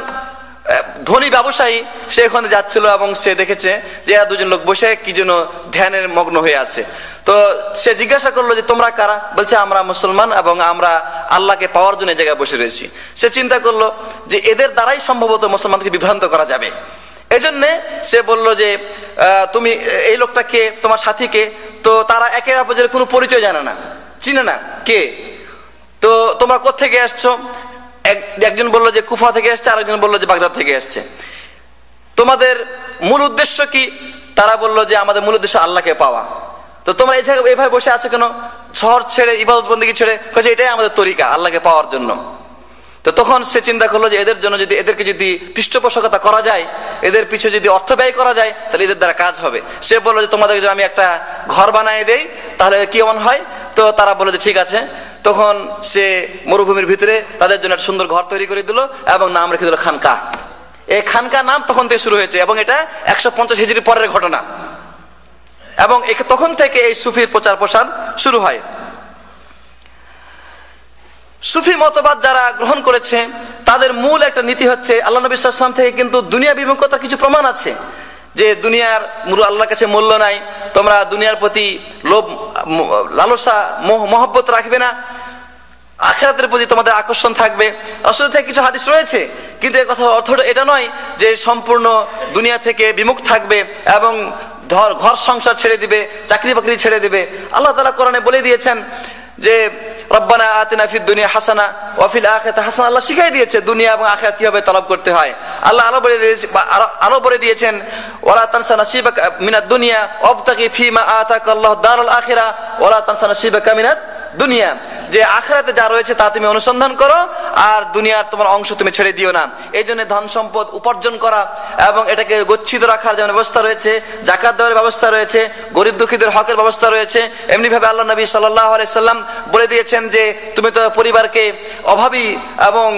ধনী ব্যবসায়ী সে ওখানে যাচ্ছিল এবং সে দেখেছে যে এরা দুজন লোক বসে কি যেন ধ্যানের মগ্ন হয়ে আছে। তো সে জিজ্ঞাসা করলো যে তোমরা কারা? বলছে আমরা মুসলমান এবং আমরা আল্লাহকে পাওয়ার জন্য এই জায়গায় বসে রয়েছি। সে চিন্তা করলো যে এদের দ্বারাই সম্ভবত মুসলমানকে বিভ্রান্ত করা যাবে। এই জন্যে সে বলল যে তুমি এই লোকটাকে, তোমার সাথীকে, তো তারা একে অপরের কোনো পরিচয় জানে না, চিনে না কে, তো তোমরা কোত্থেকে আসছো? একজন বললো যে কুফা থেকে আসছে, আরেকজন বললো যে বাগদাদ থেকে আসছে। তোমাদের মূল উদ্দেশ্য কি? তারা বললো যে আমাদের মূল উদ্দেশ্য আল্লাহকে পাওয়া। তো তোমরা এই জায়গায় এইভাবে বসে আছো কেন? শহর ছেড়ে, ইবাদত বন্দেগী ছেড়ে, কাজে এটাই আমাদের তরিকা আল্লাহকে পাওয়ার জন্য। তো তখন সে চিন্তা করলো যে এদের জন্য যদি, এদেরকে যদি পৃষ্ঠপোষকতা করা যায়, এদের পিছু যদি অর্থ ব্যয় করা যায়, তাহলে এদের দ্বারা কাজ হবে। সে বললো যে তোমাদেরকে যদি আমি একটা ঘর বানিয়ে দেই তাহলে কেমন হয়? তো তারা বললো যে ঠিক আছে। তখন সে মরুভূমির ভিতরে তাদের জন্য একটা সুন্দর ঘর তৈরি করে দিল এবং নাম রেখে দিল খানকা। এই খানকা নাম তখন থেকে শুরু হয়েছে এবং এটা 150 হিজরি পরের ঘটনা, এবং তখন থেকে এই সুফির প্রচার প্রসার শুরু হয়। সুফি মতবাদ যারা গ্রহণ করেছে তাদের মূল একটা নীতি হচ্ছে, আল্লাহ নবী সাল্লাল্লাহু আলাইহি ওয়াসাল্লাম থেকে কিন্তু দুনিয়া বিমুখতার কিছু প্রমাণ আছে, যে দুনিয়ার আল্লাহর কাছে মূল্য নাই, তোমরা দুনিয়ার প্রতি লোভ, লালসা, মহব্বত রাখবে না, আখিরাতের প্রতি তোমাদের আকর্ষণ থাকবে। রাসূল থেকে কিছু হাদিস রয়েছে, কিন্তু এর কথা অর্থটা এটা নয় যে সম্পূর্ণ দুনিয়া থেকে বিমুখ থাকবে এবং ঘর সংসার ছেড়ে দিবে, চাকরি বাকরি ছেড়ে দিবে। আল্লাহ তাআলা কোরআনে বলে দিয়েছেন যে রব্বানা আতিনা ফিদ দুনিয়া হাসানা ওয়া ফিল আখিরাতি হাসানা। আল্লাহ শিখিয়ে দিয়েছে দুনিয়া এবং আখিরাত কিভাবে তলব করতে হয়। আল্লাহ আরো বলে দিয়েছেন ওয়ালা তানসা নাসিবাকা মিনাদ দুনিয়া ওয়াবতাগি ফিমা আতাকাল্লাহু দারুল আখিরা ওয়ালা তানসা নাসিবাকা মিনাদ দুনিয়া, যে আখিরাতে যা রয়েছে তা তুমি অনুসন্ধান করো আর দুনিয়ার তোমার অংশ তুমি ছেড়ে দিও না। এই জন্য ধন সম্পদ উপার্জন করা এবং এটাকে গচ্ছিত রাখার যেমন ব্যবস্থা রয়েছে, যাকাত দেওয়ার ব্যবস্থা রয়েছে, গরিব দুঃখীদের হকের ব্যবস্থা রয়েছে, এমনি ভাবে আল্লাহ নবী সাল্লাল্লাহু আলাইহি সাল্লাম বলে দিয়েছেন যে তুমি তো পরিবারকে অভাবী এবং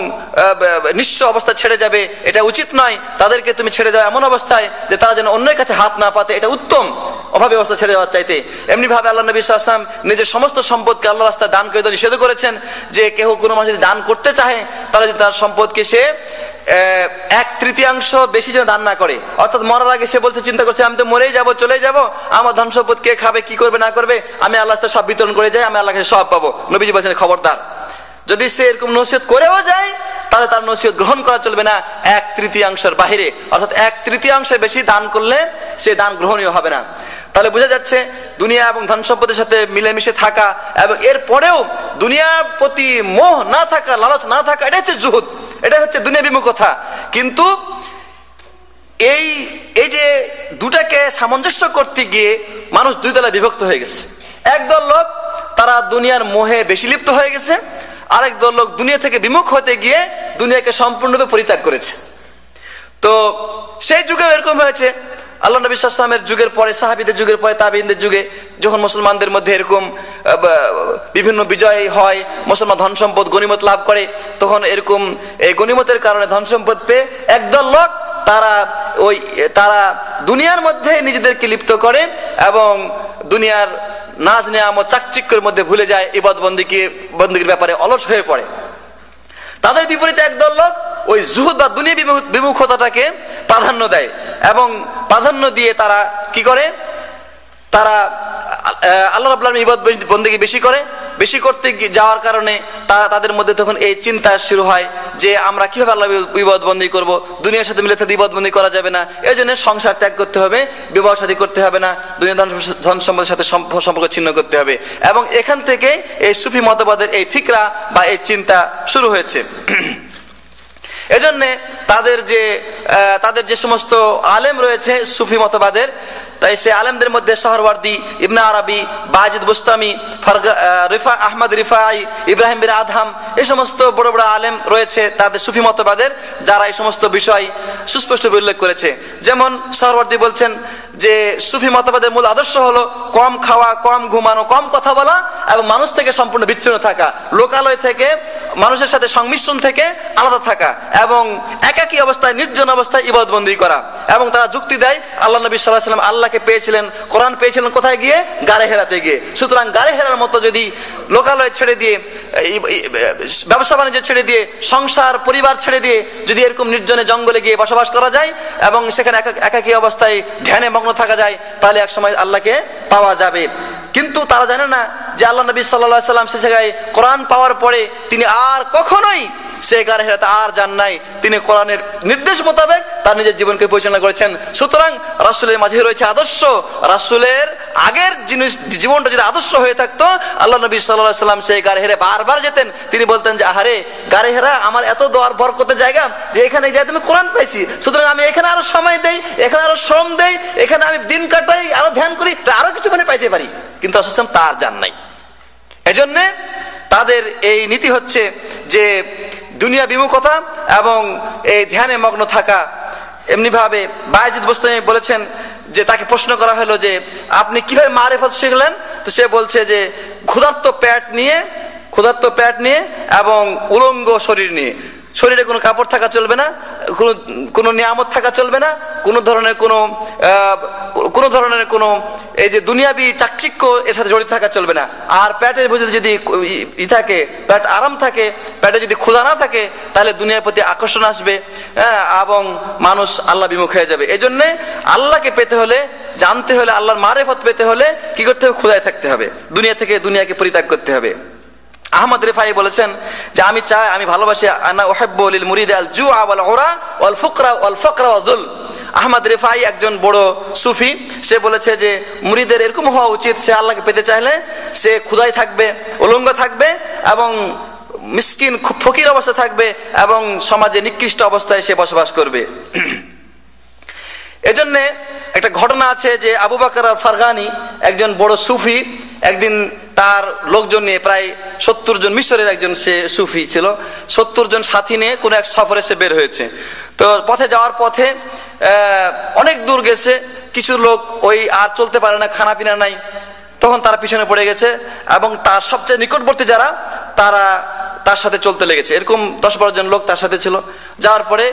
নিঃস্ব অবস্থা ছেড়ে যাবে, এটা উচিত নয়। তাদেরকে তুমি ছেড়ে যাও এমন অবস্থায় যে তারা যেন অন্যের কাছে হাত না পাতে, এটা উত্তম অভাবী অবস্থা ছেড়ে যাওয়ার চাইতে। এমনি ভাবে আল্লাহ নবী সাল্লাল্লাহু আলাইহি ওয়াসাল্লাম নিজের সমস্ত সম্পদকে আল্লাহর রাস্তায় দান করে নিষেধ করেছেন, যে কেউ কোনো মানুষ যদি দান করতে চাহে তাহলে তার সম্পদকে সে 1/3 বেশি যেন দান না করে। অর্থাৎ মরার আগে সে বলছে, চিন্তা করছে আমি তো মরেই যাব, চলে যাব, আমার ধন সম্পদ কে খাবে, কি করবে না করবে, আমি আল্লাহর কাছে সব বিতরণ করে যাই, আমি আল্লাহর কাছে সব পাবো। নবীজি বলেছেন খবরদার, যদি সে এরকম নসিহত করেও যায় তাহলে তার নসিহত গ্রহণ করা চলবে না 1/3 বাহিরে, অর্থাৎ 1/3 বেশি দান করলে সে দান গ্রহণীয় হবে না। তাহলে বোঝা যাচ্ছে দুনিয়া এবং ধন সম্পদের সাথে মিলেমিশে থাকা এবং এর পরেও দুনিয়ার প্রতি মোহ না থাকা, লালচ না থাকা, এটা হচ্ছে জুহুদ, এটা হচ্ছে দুনিয়া বিমুখতা। কিন্তু এই যে দুটাকে সামঞ্জস্য করতে গিয়ে মানুষ দুই দলে বিভক্ত হয়ে গেছে। একদল লোক তারা দুনিয়ার মোহে বেশি লিপ্ত হয়ে গেছে, আরেক দল লোক দুনিয়া থেকে বিমুখ হতে গিয়ে দুনিয়াকে সম্পূর্ণরূপে পরিত্যাগ করেছে। তো সেই যুগে এরকম হয়েছে, আল্লাহ নবী সাল্লাল্লাহু আলাইহি ওয়াসাল্লামের যুগের পরে, সাহাবীদের যুগের পরে, তাবেঈনদের যুগে যখন মুসলমানদের মধ্যে এরকম বিভিন্ন বিজয় হয়, মুসলমান ধন সম্পদ গনিমত লাভ করে, তখন এরকম এই গনিমতের কারণে ধন সম্পদ পেয়ে একদল লোক তারা দুনিয়ার মধ্যে নিজেদেরকে লিপ্ত করে এবং দুনিয়ার নাজ নেয়ামত চাকচিক্যের মধ্যে ভুলে যায়, ইবাদত বন্দেগীর ব্যাপারে অলস হয়ে পড়ে। তাদের বিপরীতে একদল লোক ওই জুহুদ বা দুনিয়া বিমুখতাটাকে প্রাধান্য দেয় এবং প্রাধান্য দিয়ে তারা কি করে, তারা আল্লাহ রাব্বুল আলামিন ইবাদত বন্দেগী বেশি করতে যাওয়ার কারণে তাদের মধ্যে তখন এই চিন্তা শুরু হয় যে আমরা কিভাবে আল্লাহ ইবাদত বন্দেগী করব, দুনিয়ার সাথে মিলে ইবাদত বন্দেগী করা যাবে না, এই জন্য সংসার ত্যাগ করতে হবে, বিবাহ শাদী করতে হবে না, দুনিয়া ধন সম্পদের সাথে সম্পর্ক ছিন্ন করতে হবে। এবং এখান থেকে এই সুফি মতবাদের এই ফিকরা বা এই চিন্তা শুরু হয়েছে। এজন্য তাদের যে সমস্ত আলেম রয়েছে সুফি মতবাদের, তাই সে আলেমদের মধ্যে সোহরাওয়ার্দী, ইবনে আরবি, বাজিদ বুস্তামি, আহমদ রিফাই, ইব্রাহিম বিন আদহাম, এই সমস্ত বড় বড় আলেম রয়েছে তাদের সুফি মতবাদের, যারা এই সমস্ত বিষয় সুস্পষ্ট উল্লেখ করেছে। যেমন সোহরাওয়ার্দী বলছেন যে সুফি মতবাদের মূল আদর্শ হলো কম খাওয়া, কম ঘুমানো, কম কথা বলা এবং মানুষ থেকে সম্পূর্ণ বিচ্ছিন্ন থাকা, লোকালয় থেকে মানুষের সাথে সংমিশ্রণ থেকে আলাদা থাকা এবং একাকী অবস্থায় নির্জন অবস্থায় ইবাদত বন্দেগী করা। এবং তারা যুক্তি দেয় আল্লাহ নবী সাল্লাল্লাহু আলাইহি ওয়াসাল্লাম আল্লাহকে পেয়েছিলেন, কোরআন পেয়েছিলেন কোথায় গিয়ে? গারে হেরাতে গিয়ে। সুতরাং গারে হেরার মতো যদি লোকালয় ছেড়ে দিয়ে, ব্যবসা বাণিজ্য ছেড়ে দিয়ে, সংসার পরিবার ছেড়ে দিয়ে যদি এরকম নির্জনে জঙ্গলে গিয়ে বসবাস করা যায় এবং সেখানে একাকী অবস্থায় ধ্যানে মগ্ন থাকা যায়, তাহলে একসময় আল্লাহকে পাওয়া যাবে। কিন্তু তারা জানে না যে আল্লাহ নবী সাল্লাল্লাহু আলাইহি ওয়াসাল্লাম সে জায়গায় কোরআন পাওয়ার পরে তিনি আর কখনোই সে গারে হেরাতে আর যান নাই, তিনি কোরআনের নির্দেশ মোতাবেক তার নিজের জীবনকে পরিচালনা করেছেন। সুতরাং রাসূলের মাঝে রয়েছে আদর্শ, রাসূলের আগের জীবনটা যদি আদর্শ হয়ে থাকতো, আল্লাহ নবী সাল্লাল্লাহু আলাইহি ওয়াসাল্লাম সেই গারে হেরে বারবার যেতেন। তিনি বলতেন যে আহারে গারে হেরা আমার এত দোয়ার বরকতের জায়গা যে এখানে যাই তুমি কোরআন পাইছি, সুতরাং আমি এখানে আরো সময় দেই, এখানে আরো শ্রম দেই, এখানে আমি দিন কাটাই, আরো ধ্যান করি, আরো কিছু পাইতে পারি। কিন্তু রাসূল তার জান নাই। এজন্য তাদের এই নীতি হচ্ছে যে দুনিয়া বিমুখতা এবং এই ধ্যানে মগ্ন থাকা। এমনি ভাবে বায়েজিদ বুস্তামি বলেছেন যে তাকে প্রশ্ন করা হলো যে আপনি কিভাবে মারিফত শিখলেন, তো সে বলছে যে ক্ষুধার্ত পেট নিয়ে এবং উলঙ্গ শরীর নিয়ে। শরীরে কোনো কাপড় থাকা চলবে না, কোনো নিয়ামত থাকা চলবে না, কোনো ধরনের কোনো এই যে দুনিয়াবি চাকচিক্য এর সাথে জড়িত থাকা চলবে না। আর পেটের ভিতরে যদি থাকে, পেট আরাম থাকে, পেটে যদি ক্ষুধা না থাকে, তাহলে দুনিয়ার প্রতি আকর্ষণ আসবে এবং মানুষ আল্লাহ বিমুখ হয়ে যাবে। এই জন্য আল্লাহকে পেতে হলে, জানতে হলে, আল্লাহর মারিফত পেতে হলে কি করতে হবে? ক্ষুধায় থাকতে হবে, দুনিয়াকে পরিত্যাগ করতে হবে। আহমদ রিফাই বলেছেন যে আমি ভালোবাসি আনা উহিব্বু লিল মুরিদ আল জুআ ওয়াল উরা ওয়াল ফুকরা ওয়াল যুল। আহমদ রিফাই একজন বড় সুফি, সে বলেছে যে মুরিদের এরকম হওয়া উচিত, সে আল্লাহকে পেতে চাইলে সে ক্ষুধায় থাকবে, উলঙ্গ থাকবে এবং মিসকিন ফকির অবস্থায় থাকবে এবং সমাজে নিকৃষ্ট অবস্থায় সে বসবাস করবে। এজন্য একটা ঘটনা আছে যে আবু বকর ফারগানি একজন বড় সুফি, একদিন তার লোকজন নিয়ে, প্রায় 70 জন, মিশরের একজন সে সুফি ছিল, 70 জন সাথী নিয়ে কোন এক সফরে সে বের হয়েছে। তো যাওয়ার পথে অনেক দূর গেছে, কিছু লোক ওই আর চলতে পারে না, খানা পিনা নাই, তখন তারা পিছনে পড়ে গেছে এবং তার সবচেয়ে নিকটবর্তী যারা তারা তার সাথে চলতে লেগেছে। এরকম 10-12 জন লোক তার সাথে ছিল। যাওয়ার পরে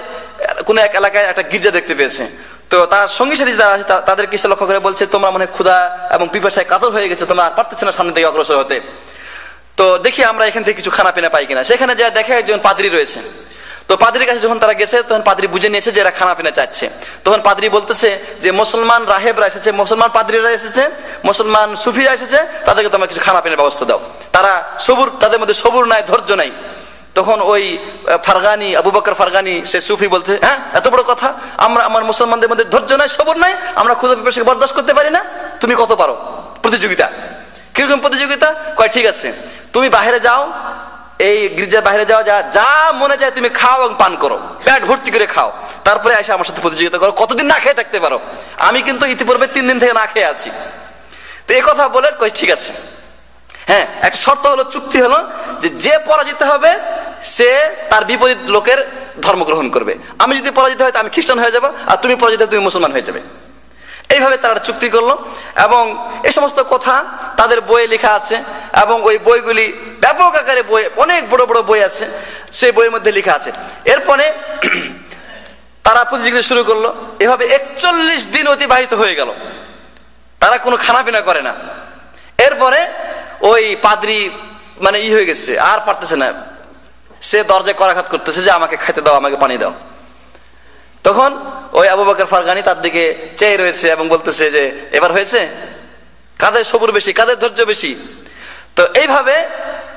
কোন এক এলাকায় একটা গির্জা দেখতে পেয়েছে। তো তার সঙ্গী সাথী যারা আছে তাদের কিছু লক্ষ্য করে বলছে তোমরা মনে ক্ষুধা এবং পিপাসায় কাতর হয়ে গেছে, তোমরা আর পারতেছ না সামনে থেকে অগ্রসর হতে, তো দেখি আমরা এখান থেকে কিছু খানা পিনা পাই কিনা। সেখানে যা দেখে একজন পাদ্রী রয়েছে। তো পাদ্রীর কাছে যখন তারা গেছে তখন পাদ্রী বুঝে নিয়েছে যে এরা খানা পিনা চাচ্ছে। তখন পাদ্রী বলতেছে যে মুসলমান রাহেবরা এসেছে, মুসলমান পাদ্রীরা এসেছে, মুসলমান সুফিরা এসেছে, তাদেরকে তোমরা কিছু খানা পিনার ব্যবস্থা দাও। তাদের মধ্যে সবুর নাই, ধৈর্য নাই। তখন ওই ফারগানি, আবু বকর ফারগানি, সে সুফি বলছে, হ্যাঁ এত বড় কথা, আমার মুসলমানদের মধ্যে ধৈর্য নাই, সবুর নাই, আমরা ক্ষুধা পিপাসাকে বরদাস্ত করতে পারি না, তুমি কত পারো? প্রতিযোগিতা। কিরকম প্রতিযোগিতা? কয় ঠিক আছে, তুমি বাইরে যাও, এই গির্জার বাইরে যাও, যা মনে চায় তুমি খাও এবং পান করো, পেট ভর্তি করে খাও, তারপরে এসে আমার সাথে প্রতিযোগিতা করো, কতদিন না খেয়ে থাকতে পারো। আমি কিন্তু ইতিপূর্বে 3 দিন থেকে না খেয়ে আছি। তো এই কথা বলে কয় ঠিক আছে। হ্যাঁ, একটা শর্ত হলো, চুক্তি হলো যে পরাজিত হবে সে তার বিপরীত লোকের ধর্ম গ্রহণ করবে। আমি যদি পরাজিত হয় আমি খ্রিস্টান হয়ে যাবো, আর তুমি পরাজিত হয় তুমি মুসলমান হয়ে যাবে। এইভাবে তারা চুক্তি করলো এবং এই সমস্ত কথা তাদের বইয়ে লেখা আছে এবং ওই বইগুলি ব্যাপক আকারে বই, অনেক বড় বড় বই আছে, সেই বইয়ের মধ্যে লেখা আছে। এরপরে তারা প্রতিযোগিতা শুরু করলো। এভাবে 41 দিন অতিবাহিত হয়ে গেল, তারা কোনো খানা পিনা করে না। এরপরে ওই পাদ্রী মানে হয়ে গেছে, আর পারতেছে না, সে দরজায় করাঘাত করতেছে যে আমাকে খাইতে দাও, আমাকে পানি দাও। তখন ওই আবু বকর ফারগানি তার দিকে চেয়ে রয়েছে এবং বলতেছে যে এবার হয়েছে, কাদের সবুর বেশি, কাদের ধৈর্য বেশি। তো এইভাবে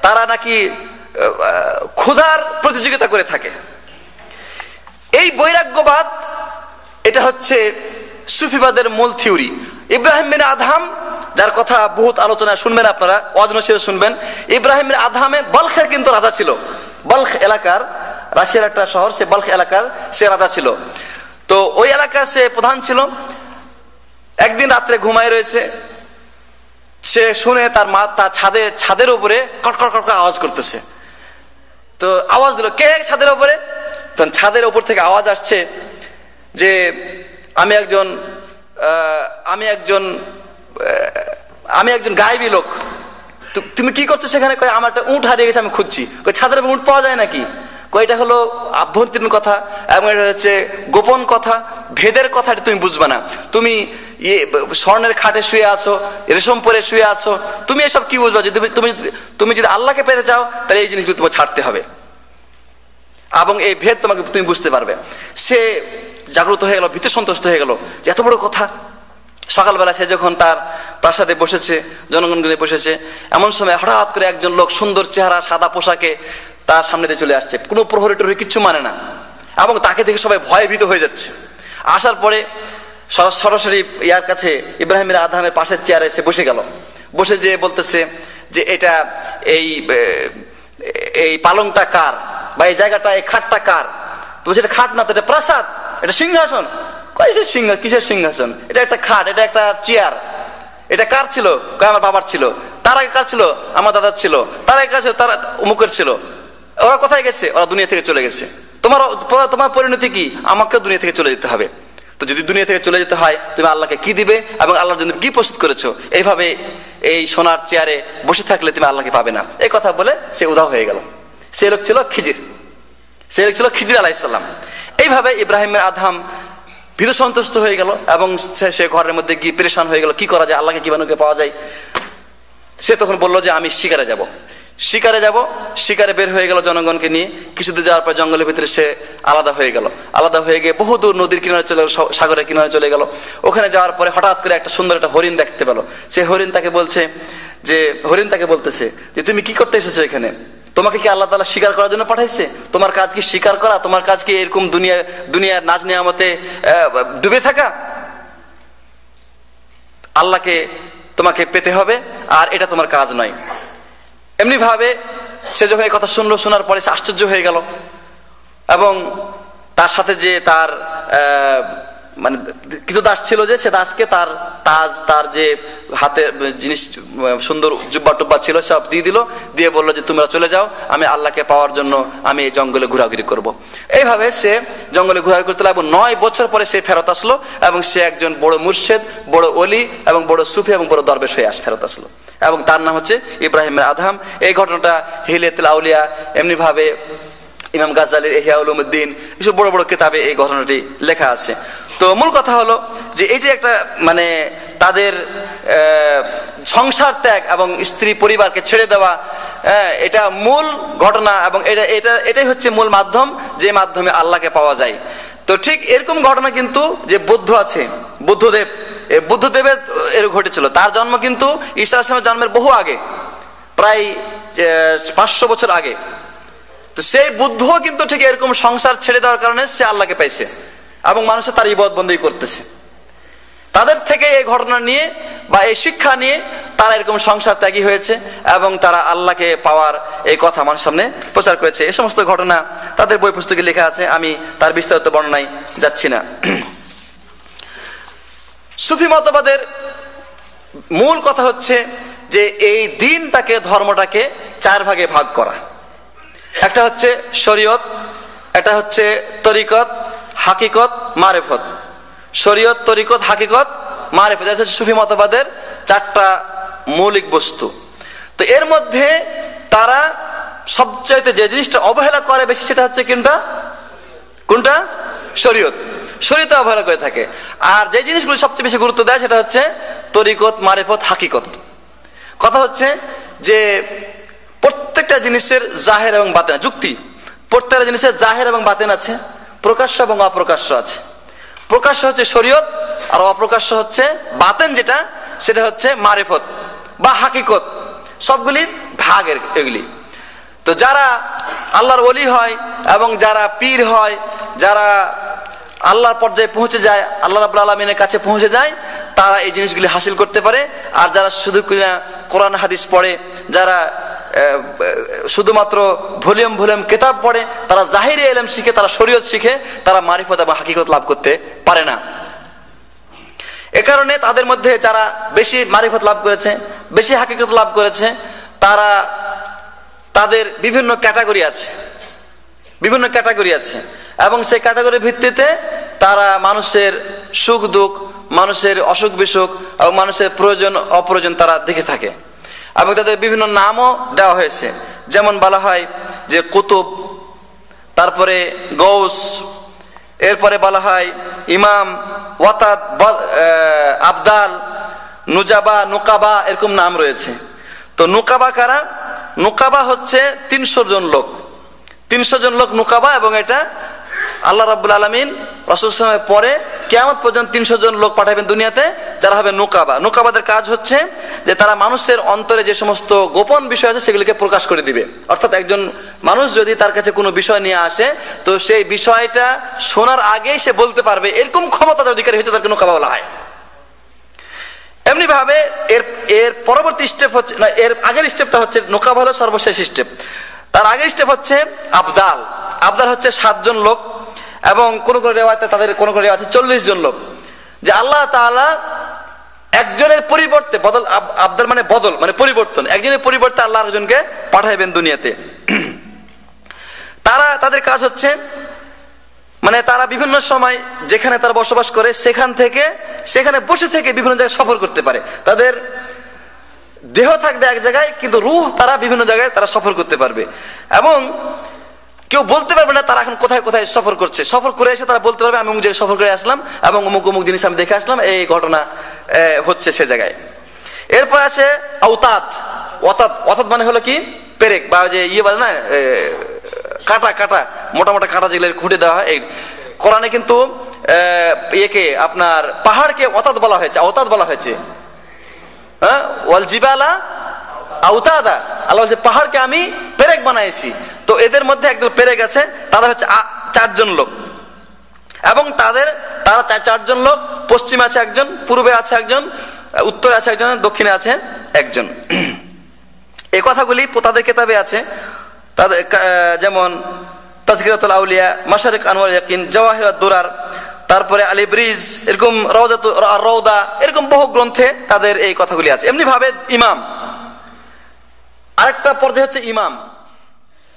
তারা নাকি ক্ষুধার প্রতিযোগিতা করে থাকে। এই বৈরাগ্যবাদ, এটা হচ্ছে সুফিবাদের মূল থিওরি। ইব্রাহিম বিন আদহাম, যার কথা বহুত আলোচনা শুনবেন আপনারা, অজনসিও শুনবেন। ইব্রাহিম বিন আদহামে বালখের কিন্তু রাজা ছিল, বালখ এলাকার, রাশিয়ার একটা শহর, সে বালখ এলাকার সে রাজা ছিল। তো ওই এলাকার সে প্রধান ছিল। একদিন রাত্রে ঘুমায় রয়েছে, সে শুনে তার মা তার ছাদের উপরে কটকট কটকট আওয়াজ করতেছে। তো আওয়াজ দিল, কে ছাদের উপরে? তখন ছাদের উপর থেকে আওয়াজ আসছে যে আমি একজন গায়েবী লোক, তুমি কি করছো সেখানে? কয় আমার একটা উট হারিয়ে গেছে, আমি খুঁজছি। কই ছাদের উপর উট পাওয়া যায় নাকি? কই এটা হলো আভ্যন্তরীণ কথা এবং এটা হচ্ছে গোপন কথা, ভেদের কথা, এটা তুমি বুঝবে না। তুমি স্বর্ণের খাটে শুয়ে আছো, রেশম পরে শুয়ে আছো, তুমি এসব কি বুঝবা? যে তুমি যদি আল্লাহকে পেতে চাও তাহলে এই জিনিসগুলো তোমাকে ছাড়তে হবে এবং এই ভেদ তুমি বুঝতে পারবে। সে জাগ্রত হয়ে গেল, ভীতি সন্তুষ্ট হয়ে গেল যে এত বড় কথা। সকালবেলা সে যখন তার প্রাসাদে বসেছে, জনগণকে বসেছে, এমন সময় হঠাৎ করে একজন লোক সুন্দর চেহারা, সাদা পোশাকে তার সামনে দিয়ে চলে আসছে। কোনো প্রহরী টহরী কিচ্ছু মানে না, এবং তাকে দেখে সবাই ভয়ভীত হয়ে যাচ্ছে। আসার পরে সরাসরি ইয়ার কাছে ইব্রাহিম বিন আদহামের পাশের চেয়ারে সে বসে গেল। বসে যে বলতেছে যে এটা এই পালংটা কার, বা এই জায়গাটা, এই খাটটা কার? তো সেটা খাট না, তো এটা প্রাসাদ, এটা সিংহাসন। কিসের সিংহাসন? এটা একটা খাট, এটা একটা চেয়ার। এটা কার ছিল? আমার বাবার ছিল। তার আগে কার ছিল? আমার দাদার ছিল। তার আগে কার ছিল? তার অমুকের ছিল। ওরা কোথায় গেছে? ওরা দুনিয়া থেকে চলে গেছে। তোমার পরিণতি কি? আমাকে দুনিয়া থেকে চলে যেতে হবে। তো যদি দুনিয়া থেকে চলে যেতে হয়, তুমি আল্লাহকে কি দিবে এবং আল্লাহর জন্য কি প্রস্তুত করেছো? এইভাবে এই সোনার চেয়ারে বসে থাকলে তুমি আল্লাহকে পাবে না। এই কথা বলে সে উধাও হয়ে গেল। সে লোক ছিল খিজির আলাইহিস সালাম। এইভাবে ইব্রাহিম বিন আদহাম ভীত সন্তুষ্ট হয়ে গেল এবং সে ঘরের মধ্যে গিয়ে পেরেশান হয়ে গেল, কি করা যায়, আল্লাহকে কিভাবে পাওয়া যায়। সে তখন বলল যে আমি শিকারে যাব। শিকারে বের হয়ে গেল জনগণকে নিয়ে। কিছুদূর যাওয়ার পর জঙ্গলের ভিতরে সে আলাদা হয়ে গিয়ে বহুদূর নদীর কিনারে চলে গেল, সাগরের কিনারে চলে গেল। ওখানে যাওয়ার পরে হঠাৎ করে একটা সুন্দর একটা হরিণ দেখতে পেল। সে হরিণ তাকে বলতেছে যে তুমি কি করতে এসেছো এখানে? তোমাকে কি আল্লাহ তাআলা শিকার করার জন্য পাঠাইছে? তোমার কাজ কি শিকার করা? তোমার কাজ কি এরকম দুনিয়ার নাজ নিয়ামতে ডুবে থাকা? আল্লাহকে তোমাকে পেতে হবে, আর এটা তোমার কাজ নয়। এমনি ভাবে সে যখন এই কথা শোনার পরে সে আশ্চর্য হয়ে গেল, এবং তার সাথে যে তার মানে কিছু দাস ছিল, যে সে দাসকে তার যে হাতে জিনিস সুন্দর জুব্বা টুব্বা ছিল সব দিয়ে বললো যে তোমরা চলে যাও, আমি আল্লাহকে পাওয়ার জন্য আমি এই জঙ্গলে ঘোরাঘুরি করব। এইভাবে সে জঙ্গলে ঘোরাঘুরি করতে লাগলো এবং 9 বছর পরে সে ফেরত আসলো, এবং সে একজন বড় মুর্শেদ, বড় ওলি এবং বড় সুফি এবং বড় দরবেশ হয়ে ফেরত আসলো, এবং তার নাম হচ্ছে ইব্রাহিম বিন আদহাম। এই ঘটনাটা হিলিয়াতুল আউলিয়া, এমনি ভাবে ইমাম গাজ্জালির ইহয়া উলুমুদ্দিন, এসব বড় বড় কিতাবে এই ঘটনাটি লেখা আছে। তো মূল কথা হলো যে এই যে একটা মানে তাদের সংসার ত্যাগ এবং স্ত্রী পরিবারকে ছেড়ে দেওয়া, এটা মূল ঘটনা, এবং এটাই হচ্ছে মূল মাধ্যম, যে মাধ্যমে আল্লাহকে পাওয়া যায়। তো ঠিক এরকম ঘটনা কিন্তু যে বুদ্ধদেবের এর ঘটেছিল। তার জন্ম কিন্তু ঈসা আলাইহিস সালামের জন্মের বহু আগে, প্রায় 500 বছর আগে। তো সেই বুদ্ধ কিন্তু ঠিক এরকম সংসার ছেড়ে দেওয়ার কারণে সে আল্লাহকে পাইছে এবং মানুষের তার ইবাদত বন্দেগী করতেছে। তাদের থেকে এই ঘটনা নিয়ে বা এই শিক্ষা নিয়ে তারা এরকম সংসার ত্যাগী হয়েছে এবং তারা আল্লাহকে পাওয়ার এই কথা মানুষের সামনে প্রচার করেছে। এই সমস্ত ঘটনা তাদের বই পুস্তকে লেখা আছে, আমি তার বিস্তারিত বর্ণনায় যাচ্ছি না। সুফি মতবাদের মূল কথা হচ্ছে যে এই দিনটাকে, ধর্মটাকে 4 ভাগে ভাগ করা। একটা হচ্ছে শরীয়ত, এটা হচ্ছে তরিকত, হাকিকত, মারিফত। শরীয়ত, তরিকত, হাকিকত, মারিফত, এটা হচ্ছে সুফি মতবাদের 4টা মৌলিক বস্তু। তো এর মধ্যে তারা সবচাইতে যে জিনিসটা অবহেলা করে বেশি, সেটা হচ্ছে কোনটা? শরীয়তে অবহেলা করে থাকে। আর যে জিনিসগুলো সবচেয়ে বেশি গুরুত্ব দেয় সেটা হচ্ছে তরিকত, মারিফত, হাকিকত। কথা হচ্ছে যে প্রত্যেকটা জিনিসের জাহের এবং বাতেন, যুক্তি, প্রত্যেকটা জিনিসের জাহের এবং বাতেন আছে, প্রকাশ্য এবং অপ্রকাশ্য আছে। প্রকাশ্য হচ্ছে শরীয়ত, আর অপ্রকাশ্য হচ্ছে বাতেন, যেটা সেটা হচ্ছে মারিফত বা হাকিকত। সবগুলি ভাগের এগুলি। তো যারা আল্লাহর ওলি হয় এবং যারা পীর হয়, যারা আল্লাহর পর্যায়ে পৌঁছে যায়, আল্লাহ রাব্বুল আলামিনের কাছে পৌঁছে যায়, তারা এই জিনিসগুলি হাসিল করতে পারে। আর যারা শুধু কোরআন হাদিস পড়ে, যারা শুধুমাত্র ভলিউম কিতাব পড়ে, তারা জাহিরি ইলম শিখে, তারা শরীয়ত শিখে, তারা মারিফত এবং হাকিকত লাভ করতে পারে না। এ কারণে তাদের মধ্যে যারা বেশি মারিফত লাভ করেছে, বেশি হাকিকত লাভ করেছে, তাদের বিভিন্ন ক্যাটাগরি আছে এবং সেই ক্যাটাগরির ভিত্তিতে তারা মানুষের সুখ দুঃখ, মানুষের অসুখ বিসুখ এবং মানুষের প্রয়োজন অপ্রয়োজন তারা দেখে থাকে। এবং তাদের বিভিন্ন নামও দেওয়া হয়েছে, যেমন বলা হয় যে কুতুব, তারপরে গৌস, এরপরে বলা হয় ইমাম, ওয়াতাদ, আবদাল, নুজাবা, নুকাবা, এরকম নাম রয়েছে। তো নুকাবা কারা? নুকাবা হচ্ছে 300 জন লোক, 300 জন লোক নুকাবা। এবং এটা আল্লাহ রাব্বুল আলামিন রাসূল সাল্লাল্লাহু আলাইহি ওয়াসাল্লামের পরে কিয়ামত পর্যন্ত 300 জন লোক পাঠাবেন দুনিয়াতে, যারা হবে নুকাবা। নুকাবাদের কাজ হচ্ছে যে তারা মানুষের অন্তরে যে সমস্ত গোপন বিষয় আছে সেগুলিকে প্রকাশ করে দিবে। অর্থাৎ একজন মানুষ যদি তার কাছে কোনো বিষয় নিয়ে আসে, তো সেই বিষয়টা শোনার আগেই সে বলতে পারবে, এরকম ক্ষমতার অধিকারী হচ্ছে তাকে নুকাবা বলা হয়। এমনি ভাবে এর পরবর্তী স্টেপ হচ্ছে, না, এর আগের স্টেপটা হচ্ছে, নুকাবা হলো সর্বশেষ স্টেপ। তার আগের স্টেপ হচ্ছে আবদাল। আবদাল হচ্ছে 7 জন লোক, এবং কোন কোন রিওয়ায়াতে তাদের কোন কোন রিওয়ায়াতে 40 জন লোক, যে আল্লাহ তাআলা একজনের পরিবর্তে, বদল, আবদাল মানে বদল মানে পরিবর্তন, একজনের পরিবর্তে আল্লাহ একজনকে পাঠাইবেন দুনিয়াতে। তাদের কাজ হচ্ছে, মানে তারা বিভিন্ন সময় যেখানে তারা বসবাস করে সেখানে বসে থেকে বিভিন্ন জায়গায় সফর করতে পারে। তাদের দেহ থাকবে এক জায়গায়, কিন্তু রূহ তারা বিভিন্ন জায়গায় তারা সফর করতে পারবে। এবং কেউ বলতে পারবে না তারা এখন কোথায় কোথায় সফর করছে। সফর করে এসে তারা বলতে পারবে আমি অমুক জায়গায় সফর করে আসলাম এবং অমুক জিনিস আমি দেখে আসলাম, এই ঘটনা হচ্ছে সে জায়গায়। এরপর আছে আওতাদ। ওয়াতাদ মানে হলো কি পেরেক, বা যে বলে না কাটা, মোটা কাটা যেগুলো খুঁটে দেওয়া হয়। এই কোরআনে কিন্তু আপনার পাহাড়কে ওয়াতাদ বলা হয়েছে, হ্যাঁ, ওয়াল জিবালা আওতাদা। আল্লাহ বলছে পাহাড়কে আমি পেরেক বানাইছি। তো এদের মধ্যে একদল পেরেক আছে, তারা হচ্ছে 4 জন লোক। এবং তারা 4 জন লোক, পশ্চিমে আছে একজন, পূর্বে আছে একজন, উত্তরে আছে একজন, দক্ষিণে আছে একজন। এই কথাগুলি তাদের কিতাবে আছে, তাদের যেমন তাজকিরাতুল আউলিয়া, মাশারিক আনওয়ার ইয়াকিন, জাওয়াহিরাত দুরার, তারপরে আল ইবরিজ, এরকম রওদা, এরকম বহু গ্রন্থে তাদের এই কথাগুলি আছে। এমনি ভাবে ইমাম, আরেকটা পর্যায়ে হচ্ছে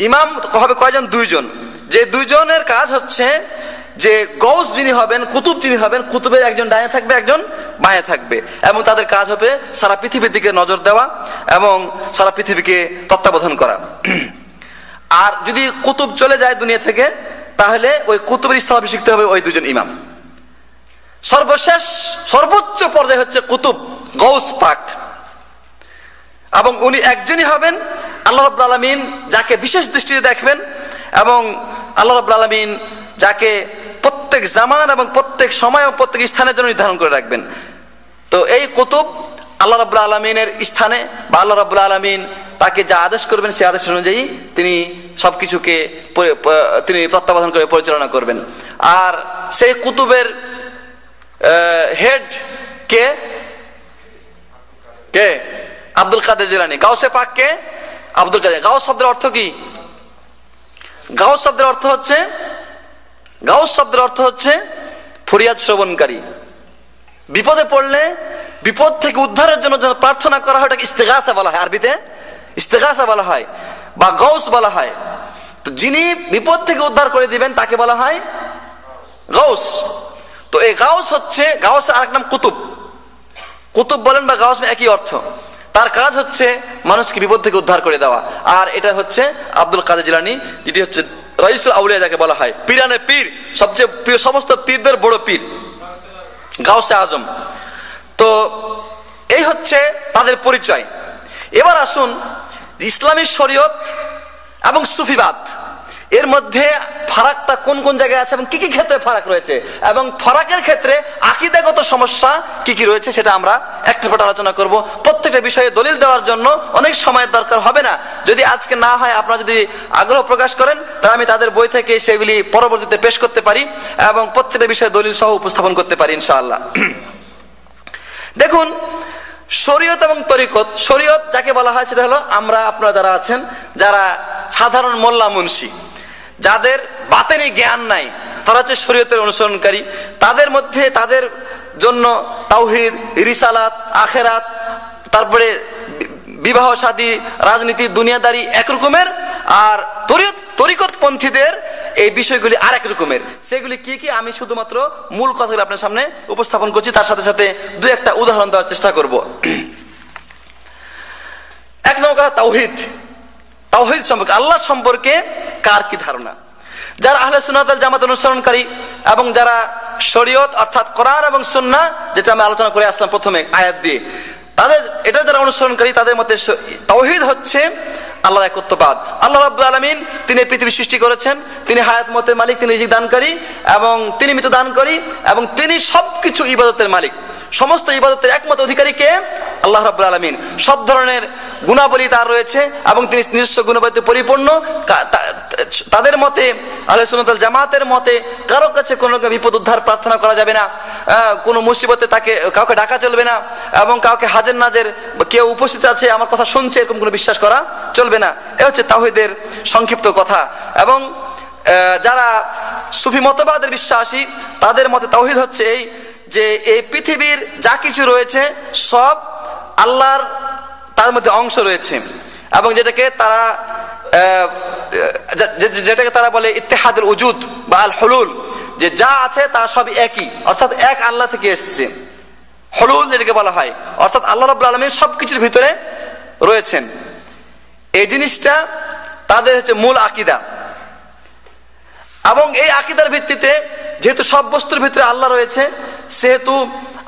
ইমাম হবে কয়জন? 2 জন। যে 2 জনের কাজ হচ্ছে যে গৌস যিনি হবেন, কুতুব যিনি হবেন, কুতুবের একজন ডানে থাকবে, একজন বাঁয়ে থাকবে, এবং তাদের কাজ হবে সারা পৃথিবীর দিকে নজর দেওয়া এবং সারা পৃথিবীকে তত্ত্বাবধান করা। আর যদি কুতুব চলে যায় দুনিয়া থেকে, তাহলে ওই কুতুবের স্থলাভিষিক্ত হবে ওই 2 জন ইমাম। সর্বোচ্চ পর্যায়ে হচ্ছে কুতুব, গৌস পাক, এবং উনি একজনই হবেন। আল্লাহ রাব্বুল আলামিন যাকে বিশেষ দৃষ্টিতে দেখবেন, এবং আল্লাহ রাব্বুল আলামিন যাকে প্রত্যেক জামান এবং প্রত্যেক সময় এবং প্রত্যেক স্থানের জন্য নির্ধারণ করে রাখবেন। তো এই কুতুব আল্লাহ রাব্বুল আলামিনের স্থানে, বা আল্লাহ রাব্বুল আলামিন তাকে যা আদেশ করবেন সেই আদেশ অনুযায়ী তিনি সবকিছুকে তিনি তত্ত্বাবধান করে পরিচালনা করবেন। আর সেই কুতুবের হেড কে? আব্দুল কাদের জিলানী। গাউসে পাক কে? আব্দুল কাদের। গাউস শব্দের অর্থ কি? গাউস শব্দের অর্থ হচ্ছে ফরিয়াদ শ্রবণকারী। বিপদে পড়লে বিপদ থেকে উদ্ধারের জন্য প্রার্থনা করা হয়, ওটাকে ইস্তেগাসা বলা হয়, আরবিতে ইস্তেগাসা বলা হয় বা গাউস বলা হয়। তো যিনি বিপদ থেকে উদ্ধার করে দিবেন তাকে বলা হয় গাউস। তো এই গাউসের আরেক নাম কুতুব বলেন বা গাউস একই অর্থ। তার কাজ হচ্ছে মানুষকে বিপদ থেকে উদ্ধার করে দেওয়া। আর এটা হচ্ছে আব্দুল কাদের জিলানী, যেটি হচ্ছে রাইসুল আউলিয়া যাকে বলা হয়, পীরানে পীর, সবচেয়ে প্রিয় সমস্ত পীরদের বড় পীর, গাউসে আজম। তো এই হচ্ছে তাদের পরিচয়। এবার আসুন ইসলামী শরীয়ত এবং সুফিবাদ এর মধ্যে ফারাকটা কোন কোন জায়গায় আছে এবং কি কি ক্ষেত্রে ফারাক রয়েছে, এবং ফারাকের ক্ষেত্রে আকীদাগত সমস্যা কি কি রয়েছে সেটা আমরা একটা পর আলোচনা করব। প্রত্যেকটা বিষয়ে দলিল দেওয়ার জন্য অনেক সময়ের দরকার হবে না, যদি আজকে না হয় আপনারা যদি আগ্রহ প্রকাশ করেন তাহলে আমি তাদের বই থেকে সেগুলি পরবর্তীতে পেশ করতে পারি এবং প্রত্যেকটা বিষয়ে দলিল সহ উপস্থাপন করতে পারি ইনশাআল্লাহ। দেখুন শরীয়ত এবং তরিকত, শরীয়ত যাকে বলা হয় সেটা হলো আমরা আপনারা যারা আছেন, যারা সাধারণ মোল্লা মুন্সি, যাদের বাতেনি জ্ঞান নাই, তারা হচ্ছে শরীয়তের অনুসরণকারী। তাদের মধ্যে তাদের জন্য তাওহীদ, রিসালাত, আখেরাত, তারপরে বিবাহ শাদী, রাজনীতি, দুনিয়াদারি একরকমের, আর তরিকত পন্থীদের এই বিষয়গুলি আরেক রকমের। সেগুলি কি কি আমি শুধুমাত্র মূল কথাগুলো আপনার সামনে উপস্থাপন করছি, তার সাথে সাথে দু একটা উদাহরণ দেওয়ার চেষ্টা করব। এক নম্বর কথা তাওহীদ। তাওহীদ সম্পর্কে, আল্লাহ সম্পর্কে কার কি ধারণা? যারা আহলে সুন্নাত ওয়াল জামাত অনুসরণকারী এবং যারা শরীয়ত অর্থাৎ কোরআন এবং সুন্নাহ, যেটা আমি আলোচনা করে আসলাম প্রথমে আয়াত দিয়ে, তাদের এটা যারা অনুসরণকারী তাদের মধ্যে তাওহীদ হচ্ছে আল্লাহর একত্ববাদ। আল্লাহ রাব্বুল আলামিন তিনি পৃথিবী সৃষ্টি করেছেন, তিনি হায়াত মতের মালিক, তিনি রিজিক দানকারী এবং তিনি মৃত্যু দানকারী, এবং তিনি সবকিছু ইবাদতের মালিক। সমস্ত ইবাদতের একমাত্র অধিকারী কে? আল্লাহ রাব্বুল আলামিন। সব ধরনের গুণাবলী তার রয়েছে এবং তিনি নিজস্ব গুণাবলীতে পরিপূর্ণ। তাদের মতে, আহলে সুন্নাত ওয়াল জামাতের মতে, কারো কাছে কোনো বিপদ উদ্ধার প্রার্থনা করা যাবে না, কোনো মুসিবতে তাকে কাউকে ডাকা চলবে না, এবং কাউকে হাজের নাজের কেউ উপস্থিত আছে আমার কথা শুনছে এরকম কোনো বিশ্বাস করা চলবে না। এ হচ্ছে তাওহীদের সংক্ষিপ্ত কথা। এবং যারা সুফি মতবাদের বিশ্বাসী তাদের মতে তাওহীদ হচ্ছে এই যে এই পৃথিবীর যা কিছু রয়েছে সব আল্লাহর তার মধ্যে অংশ রয়েছে, এবং যেটাকে তারা বলে ইত্তেহাদুল উজুদ বা আল হুলুল, যে যা আছে তা সব একই, অর্থাৎ এক আল্লাহ থেকে এসেছে। হুলুল যেটাকে বলা হয়, অর্থাৎ আল্লাহ রাব্বুল আলামিন সবকিছুর ভিতরে রয়েছেন। এই জিনিসটা তাদের হচ্ছে মূল আকীদা। এবং এই আকীদার ভিত্তিতে যেহেতু সব বস্তুর ভিতরে আল্লাহ রয়েছে, সেহেতু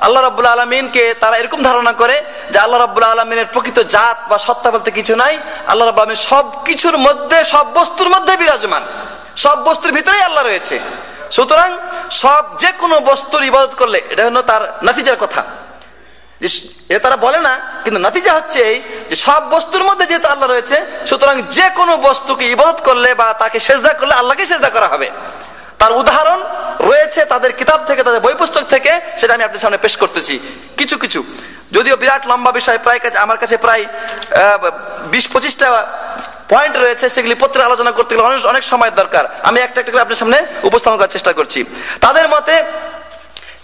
আল্লাহ রাব্বুল আলামিনকে তারা এরকম ধারণা করে যে আল্লাহ রাব্বুল আলামিনের প্রকৃত জাত বা সত্তা বলতে কিছু নাই। আল্লাহ রাব্বুল আলামিন সব কিছুর মধ্যে, সব বস্তুর মধ্যে বিরাজমান, সব বস্তুর ভিতরেই আল্লাহ রয়েছে। সুতরাং সব যে কোনো বস্তুর ইবাদত করলে, এটা হলো তার নতিজার কথা, এ তারা বলে না, কিন্তু নতিজা হচ্ছে এই যে সব বস্তুর মধ্যে যেহেতু আল্লাহ রয়েছে, সুতরাং যে কোনো বস্তুকে ইবাদত করলে বা তাকে সেজদা করলে আল্লাহকে সেজদা করা হবে। তার উদাহরণ রয়েছে তাদের কিতাব থেকে, তাদের বই পুস্তক থেকে, সেটা আমি আপনাদের সামনে পেশ করতেছি কিছু কিছু। যদিও বিরাট লম্বা বিষয়, প্রায় আমার কাছে প্রায় 20-25টা পয়েন্ট রয়েছে, সেগুলি প্রত্যেক আলোচনা করতে গেলে অনেক সময়ের দরকার। আমি একটা একটা করে আপনার সামনে উপস্থাপন করার চেষ্টা করছি। তাদের মতে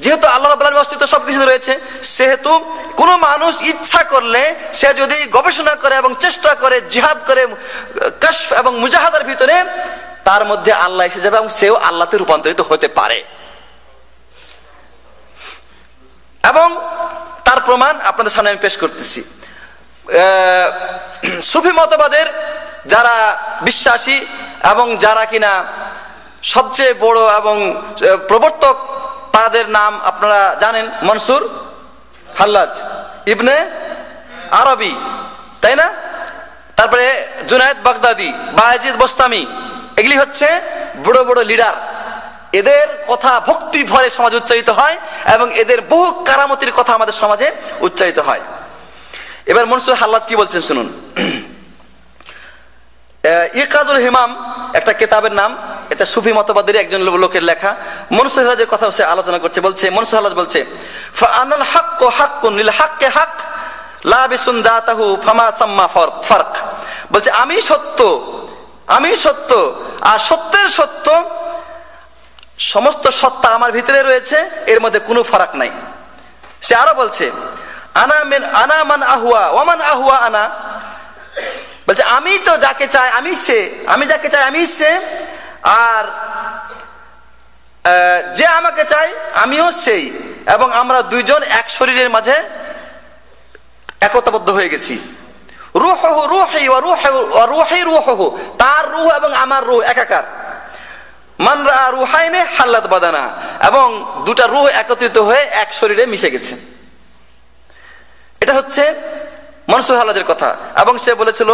যেহেতু আল্লাহ রাব্বুল আলামিনের অস্তিত্ব সবকিছু রয়েছে, সেহেতু কোনো মানুষ ইচ্ছা করলে সে যদি গবেষণা করে এবং চেষ্টা করে, জিহাদ করে, কাশফ এবং মুজাহাদার ভিতরে তার মধ্যে আল্লাহ এসে যাবে এবং সেও আল্লাহতে রূপান্তরিত হতে পারে। এবং তার প্রমাণ আপনাদের সামনে আমি পেশ করতেছি। সুফি মতবাদের যারা বিশ্বাসী এবং যারা কিনা সবচেয়ে বড় এবং প্রবর্তক, তাদের নাম আপনারা জানেন, মনসুর হাল্লাজ, ইবনে আরবি, তাই না? তারপরে জুনায়েদ বাগদাদি, বায়েজিদ বোস্তামি, এগুলি হচ্ছে বড় বড় লিডার। এদের কথা ভক্তি ভরে সমাজে উচ্চারিত হয় এবং এদের বহু কারামতির কথা আমাদের সমাজে উচ্চারিত হয়। এবার মনসুর হাল্লাজ কি বলছেন শুনুন। ইকাদুল হিমাম একটা কিতাবের নাম, এটা সুফি মতবাদের একজন লোকের লেখা। মনসুর হাল্লাজের কথা সে আলোচনা করছে, বলছে মনসুর হাল্লাজ বলছে, ফাআনাল হাক্কু হাক্কুন লিল হাক্কি হাক লাবিসুন যাতাহু ফামা সাম্মা ফারক। বলছে আমি সত্য, আমি সত্য, আর সত্যের সত্য, সমস্ত সত্তা আমার ভিতরে রয়েছে, এর মধ্যে কোনো ফারাক নাই। সে আরো বলছে আনা মান আহুয়া ওয়ামান আহুয়া আনা, বলছে আমি তো যাকে চাই আমি সে, আমি যাকে চাই আমি সে, আর যে আমাকে চাই আমিও সেই, এবং আমরা দুইজন এক শরীরের মাঝে একতাবদ্ধ হয়ে গেছি। রূহুহু রূহি ওয়া রূহি রূহুহু, তার রূহ এবং আমার রূহ একাকার। মান রা রুহাইনে হাল্লাত বাদানা, এবং দুটা রূহ একত্রিত হয়ে এক শরীরে মিশে গেছে। এটা হচ্ছে মনসুর হাল্লাদের কথা। এবং সে বলেছিল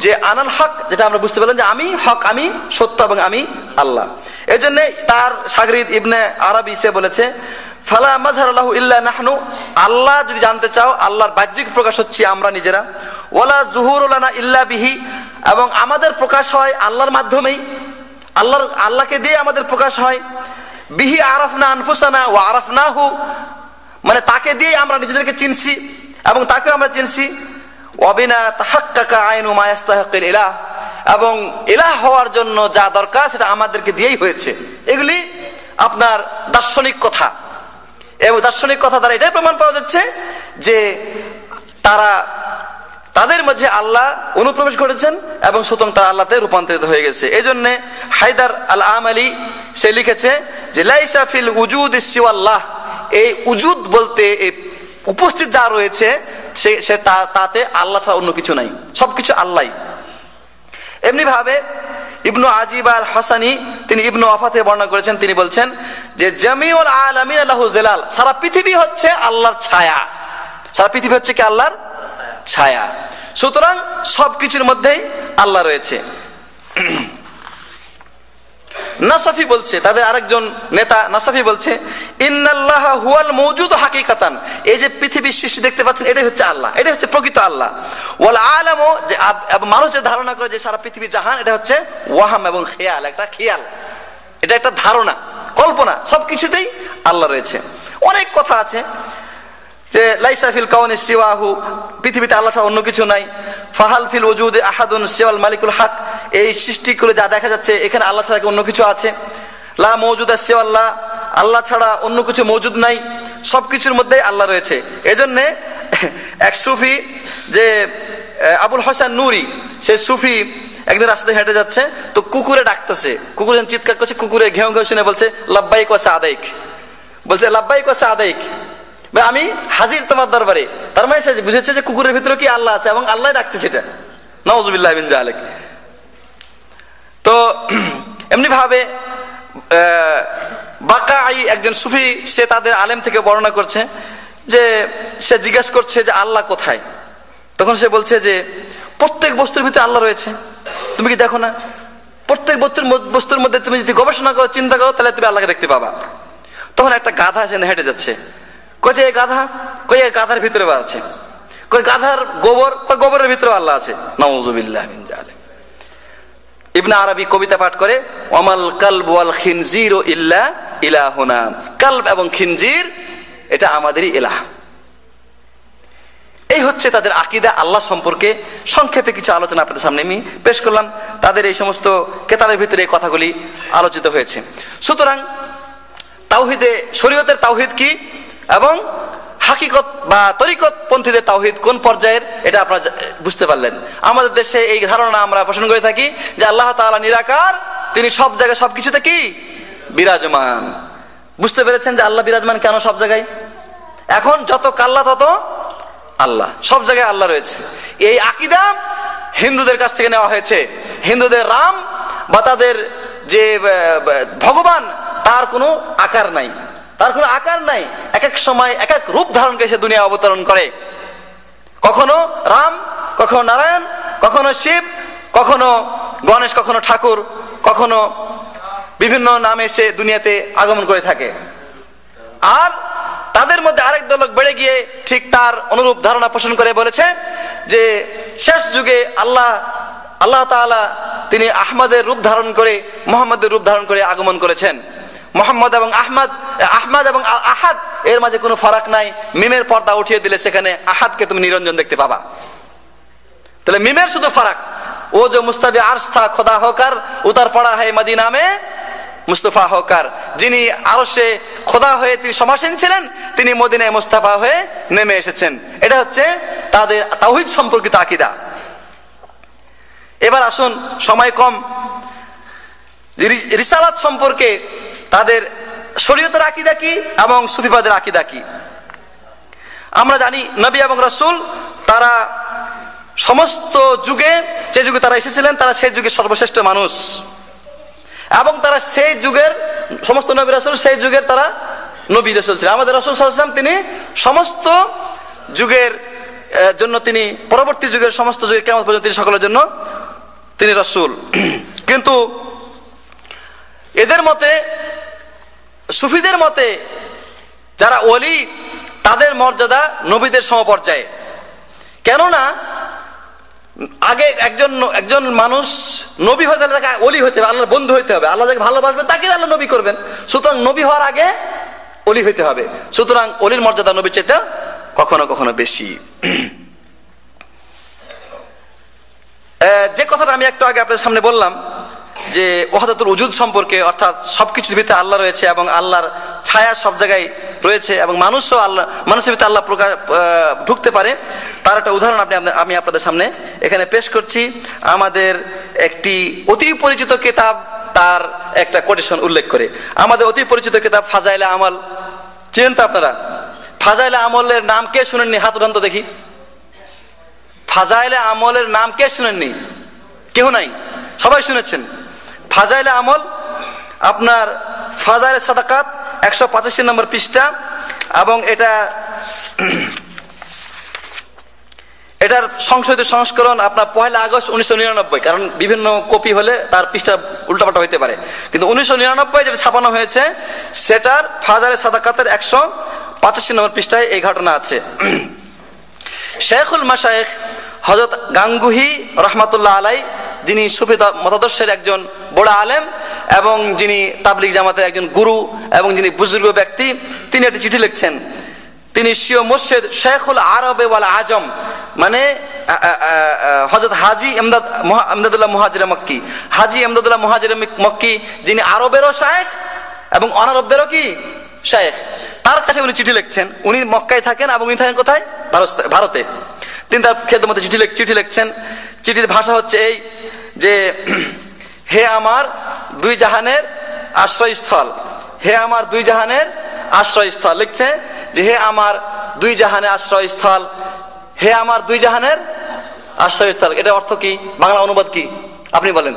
যে আনাল হক, যেটা আমরা বুঝতে পারলাম যে আমি হক, আমি সত্য এবং আমি আল্লাহ। এই জন্য তার শাগরিদ ইবনে আরবি সে বলেছে ফালা মাজহার লাহু ইল্লা নাহনু, আল্লাহ যদি জানতে চাও আল্লাহর বাহ্যিক প্রকাশ হচ্ছে আমরা নিজেরা, ওয়ালা জুহুরু লানা ইল্লা বিহি, এবং আমাদের প্রকাশ হয় আল্লাহর মাধ্যমেই, আল্লাহকে দিয়ে আমাদের প্রকাশ হয়। বিহি আরাফনা আনফুসানা ওয়া আরাফনাহু, মানে তাকে দিয়ে আমরা নিজেদেরকে চিনছি এবং তাকে আমরা চিনছি। ওয়াবিনা তাহাক্কাকা আইনু মা ইস্তাহিকুল ইলাহ, এবং ইলাহ হওয়ার জন্য যা দরকার সেটা আমাদেরকে দিয়েই হয়েছে। এগুলি আপনার দার্শনিক কথা, এবং দার্শনিক কথা দ্বারা এটাই প্রমাণ পাওয়া যাচ্ছে যে তাদের মাঝে আল্লাহ অনুপ্রবেশ করেছেন এবং সুতরাং তারা আল্লাহতে রূপান্তরিত হয়ে গেছে। এই জন্য হায়দার আল আমালি সে লিখেছে যে লাইসা ফিল উজুদ সিওয়াল্লাহ, এই উজুদ বলতে এই উপস্থিত যা রয়েছে সে তাতে আল্লাহ ছাড়া অন্য কিছু নাই, সবকিছু আল্লাহ। এমনি ভাবে ইবনু আজিব আল হাসানি তিনি ইবনু ওয়াফাতে বর্ণনা করেছেন, তিনি বলছেন যে জামিউল আলামিন লাহু জিলাল, সারা পৃথিবী হচ্ছে আল্লাহর ছায়া, সারা পৃথিবী হচ্ছে কি আল্লাহর ছায়া, সুতরাং সবকিছুর মধ্যেই আল্লাহ রয়েছে। নাসাফি বলছে, তাদের আরেকজন নেতা নাসাফি বলছে ইন্নাল্লাহা হুয়াল মওজুদ হাকিকাতান, এই যে পৃথিবীর সৃষ্টি দেখতে পাচ্ছেন এটাই হচ্ছে আল্লাহ, এটাই হচ্ছে প্রকৃত আল্লাহ। ওয়াল আলামু, মানুষ যে ধারণা করে যে সারা পৃথিবী জাহান, এটা হচ্ছে ওয়াহাম এবং খেয়াল, একটা খেয়াল, এটা একটা ধারণা, কল্পনা, সবকিছুতেই আল্লাহ রয়েছে। অনেক কথা আছে যে লাইসা ফিল কাউনি সিওয়াহু, পৃথিবীতে আল্লাহ ছাড়া অন্য কিছু নাই। ফাহাল ফিল ওজুদে আহাদুন সিওয়াল মালিকুল হক, এই সৃষ্টি করে যা দেখা যাচ্ছে এখানে আল্লাহ ছাড়া অন্য কিছু আছে। লা মওজুদা সিওয়াল্লাহ, আল্লাহ ছাড়া অন্য কিছু মওজুদ নাই, সবকিছুর মধ্যেই আল্লাহ রয়েছে। এজন্য এক সুফি যে আবুল হাসান নুরি, সে সুফি একদিন রাস্তাতে হেঁটে যাচ্ছে, তো কুকুরে ডাকতেছে, কুকুর চিৎকার করছে, কুকুরে ঘেউ ঘেউ শুনে বলছে লাব্বাইক ওয়া সাদাইক, বলছে লাব্বাইক ওয়া সাদাইক, আমি হাজির তোমার দরবারে। তার মানে সে বুঝেছে যে কুকুরের ভিতরে কি আল্লাহ আছে এবং আল্লাহ ডাকছে সেটা। নাউযুবিল্লাহ মিন যালিক। তো এমনি ভাবে বাকাই একজন সুফি, সে তাদের আলেম থেকে বর্ণনা করছে যে সে জিজ্ঞাসা করছে যে আল্লাহ কোথায়, তখন সে বলছে যে প্রত্যেক বস্তুর ভিতরে আল্লাহ রয়েছে, তুমি কি দেখো না? প্রত্যেক বস্তুর মধ্যে তুমি যদি গবেষণা করো, চিন্তা করো, তাহলে তুমি আল্লাহকে দেখতে পাবা। তখন একটা গাধা সে হেঁটে যাচ্ছে, কই এই গাধা, কই এই গাধার ভিতরে আছে, কই গাধার গোবর, কই গোবরের ভিতরে আল্লাহ আছে। নাউযুবিল্লাহ মিন যালিক। ইবনে আরবি কবিতা পাঠ করে ওয়ামাল কালব ওয়াল খিনজিরু ইল্লা ইলাহুনা, কালব এবং খিনজির এটা আমাদেরই ইলাহ। এই হচ্ছে তাদের আকীদা আল্লাহ সম্পর্কে সংক্ষেপে কিছু আলোচনা আপনাদের সামনে আমি পেশ করলাম। তাদের এই সমস্ত কেতাবের ভিতরে এই কথাগুলি আলোচিত হয়েছে। সুতরাং তাওহীদে, শরীয়তের তাওহীদ কি এবং হাকিকত বা তরিকত পন্থীদের তাওহীদ কোন পর্যায়ের, এটা আপনারা বুঝতে পারলেন। আমাদের দেশে এই ধারণা আমরা পোষণ করে থাকি যে আল্লাহ তাআলা নিরাকার, তিনি সব জায়গায় সবকিছুতে কি বিরাজমান। বুঝতে পেরেছেন যে আল্লাহ বিরাজমান কেন সব জায়গায়? এখন যত কাল্লা তত আল্লাহ, সব জায়গায় আল্লাহ রয়েছে। এই আকীদা হিন্দুদের কাছ থেকে নেওয়া হয়েছে। হিন্দুদের রাম বা তাদের যে ভগবান, তার কোনো আকার নাই, তার কোনো আকার নাই, এক এক সময় এক এক রূপ ধারণ করে সে দুনিয়া অবতরণ করে। কখনো রাম, কখনো নারায়ণ, কখনো শিব, কখনো গণেশ, কখনো ঠাকুর, কখনো বিভিন্ন নামে সে দুনিয়াতে আগমন করে থাকে। আর তাদের মধ্যে আরেক দল বেড়ে গিয়ে ঠিক তার অনুরূপ ধারণা পোষণ করে বলেছে যে শেষ যুগে আল্লাহ তাআলা তিনি আহমদের রূপ ধারণ করে, মুহাম্মদের রূপ ধারণ করে আগমন করেছেন। মুহাম্মদ এবং আহমদ এবং আহাদ এর মাঝে কোনো ফারাক নাই। মিমের পর্দা উঠিয়ে দিলে সেখানে আহাদকে তুমি নিরঞ্জন দেখতে পাবা। তাহলে মিমের শুধু ফারাক, ও যে মুস্তাবি আরশ থা খোদা হোকার উতার পড়া হয় মদিনা মে মুস্তফা হোকার, যিনি আরশে খোদা হয়ে তিনি সমাসীন ছিলেন, তিনি মদিনায় মুস্তাফা হয়ে নেমে এসেছেন। এটা হচ্ছে তাদের তাওহীদ সম্পর্কিত আকীদা। এবার আসুন, সময় কম, রিসালাত সম্পর্কে তাদের শরীয়তের আকীদা কি এবং সুফিবাদের আকীদা কি। আমরা জানি নবী এবং রাসূল তারা সমস্ত যুগে, যে যুগে তারা এসেছিলেন, তারা সেই যুগের সর্বশ্রেষ্ঠ মানুষ এবং তারা সেই যুগের সমস্ত নবী রাসূল সেই যুগের তারা নবী রাসূল ছিলেন। আমাদের রাসূল সাল্লাল্লাহু আলাইহি ওয়াসাল্লাম তিনি সমস্ত যুগের জন্য, তিনি পরবর্তী যুগের সমস্ত যুগের কিয়ামত পর্যন্ত তিনি সকলের জন্য তিনি রাসূল। কিন্তু এদের মতে, সুফিদের মতে যারা ওলি তাদের মর্যাদা নবীদের সমপর্যায়ে। কেননা আগে একজন মানুষ নবী হতে হলে তাকে ওলি হতে হবে, আল্লাহর বন্ধু হতে হবে, আল্লাহ যাকে ভালোবাসবেন তাকে আল্লাহ নবী করবেন। সুতরাং নবী হওয়ার আগে ওলি হইতে হবে। সুতরাং ওলির মর্যাদা নবীর চাইতে কখনো কখনো বেশি। যে কথাটা আমি একটু আগে আপনাদের সামনে বললাম যে ওয়াহদাতুল উজুদ সম্পর্কে, অর্থাৎ সবকিছুর ভিতরে আল্লাহ রয়েছে এবং আল্লাহর ছায়া সব জায়গায় রয়েছে এবং মানুষও আল্লাহ, মানুষের ভিতরে আল্লাহ ঢুকতে পারে, তার একটা উদাহরণ আমি আপনাদের সামনে এখানে পেশ করছি। আমাদের একটি অতি পরিচিত কিতাব তার একটা কোটেশন উল্লেখ করে। আমাদের অতি পরিচিত কিতাব ফাজাইলে আমল, চিনেন তো আপনারা? ফাজাইলে আমলের নাম কে শুনেননি? হাত উঠান তো দেখি। ফাজাইলে আমলের নাম কে শুনেননি? কেউ নাই, সবাই শুনেছেন। ফাজাইলে আমল আপনার ফাজাইলে সাদাকাত 185 নম্বর পৃষ্ঠা, এবং এটার সংশোধিত সংস্করণ আপনার 1 আগস্ট 1999, কারণ বিভিন্ন কপি হলে তার পৃষ্ঠা উল্টাপাল্টা হইতে পারে, কিন্তু 1999 যেটা ছাপানো হয়েছে সেটার ফাজাইলে সাদাকাতের 185 নম্বর পৃষ্ঠায় এই ঘটনা আছে। শেখুল মাশায়েখ হযরত গাঙ্গুহি রহমাতুল্লাহ আলাই, যিনি সুফি মতাদর্শের একজন বড় আলেম এবং যিনি তাবলিগ জামাতের একজন গুরু এবং যিনি বুজুর্গ ব্যক্তি, তিনি একটি চিঠি লিখছেন। তিনি শিও মুর্শিদ শেখুল আরব ওয়াল আজম, মানে হযরত হাজী ইমদাদুল্লাহ মুহাজির মক্কি, হাজী ইমদাদুল্লাহ মুহাজির মক্কি, যিনি আরবেরও শায়েখ এবং অনারবদেরও কি শায়েখ, তার কাছে উনি চিঠি লিখছেন। উনি মক্কায় থাকেন এবং উনি থাকেন কোথায়? ভারতে। তিনি তার খেদমতে চিঠি লিখছেন। চিঠির ভাষা হচ্ছে এই যে, হে আমার দুই জাহানের আশ্রয়স্থল, হে আমার দুই জাহানের আশ্রয়স্থল। লিখছে যে হে আমার দুই জাহানের আশ্রয়স্থল, হে আমার দুই জাহানের আশ্রয়স্থল। এটা অর্থ কি? বাংলা অনুবাদ কি আপনি বলেন?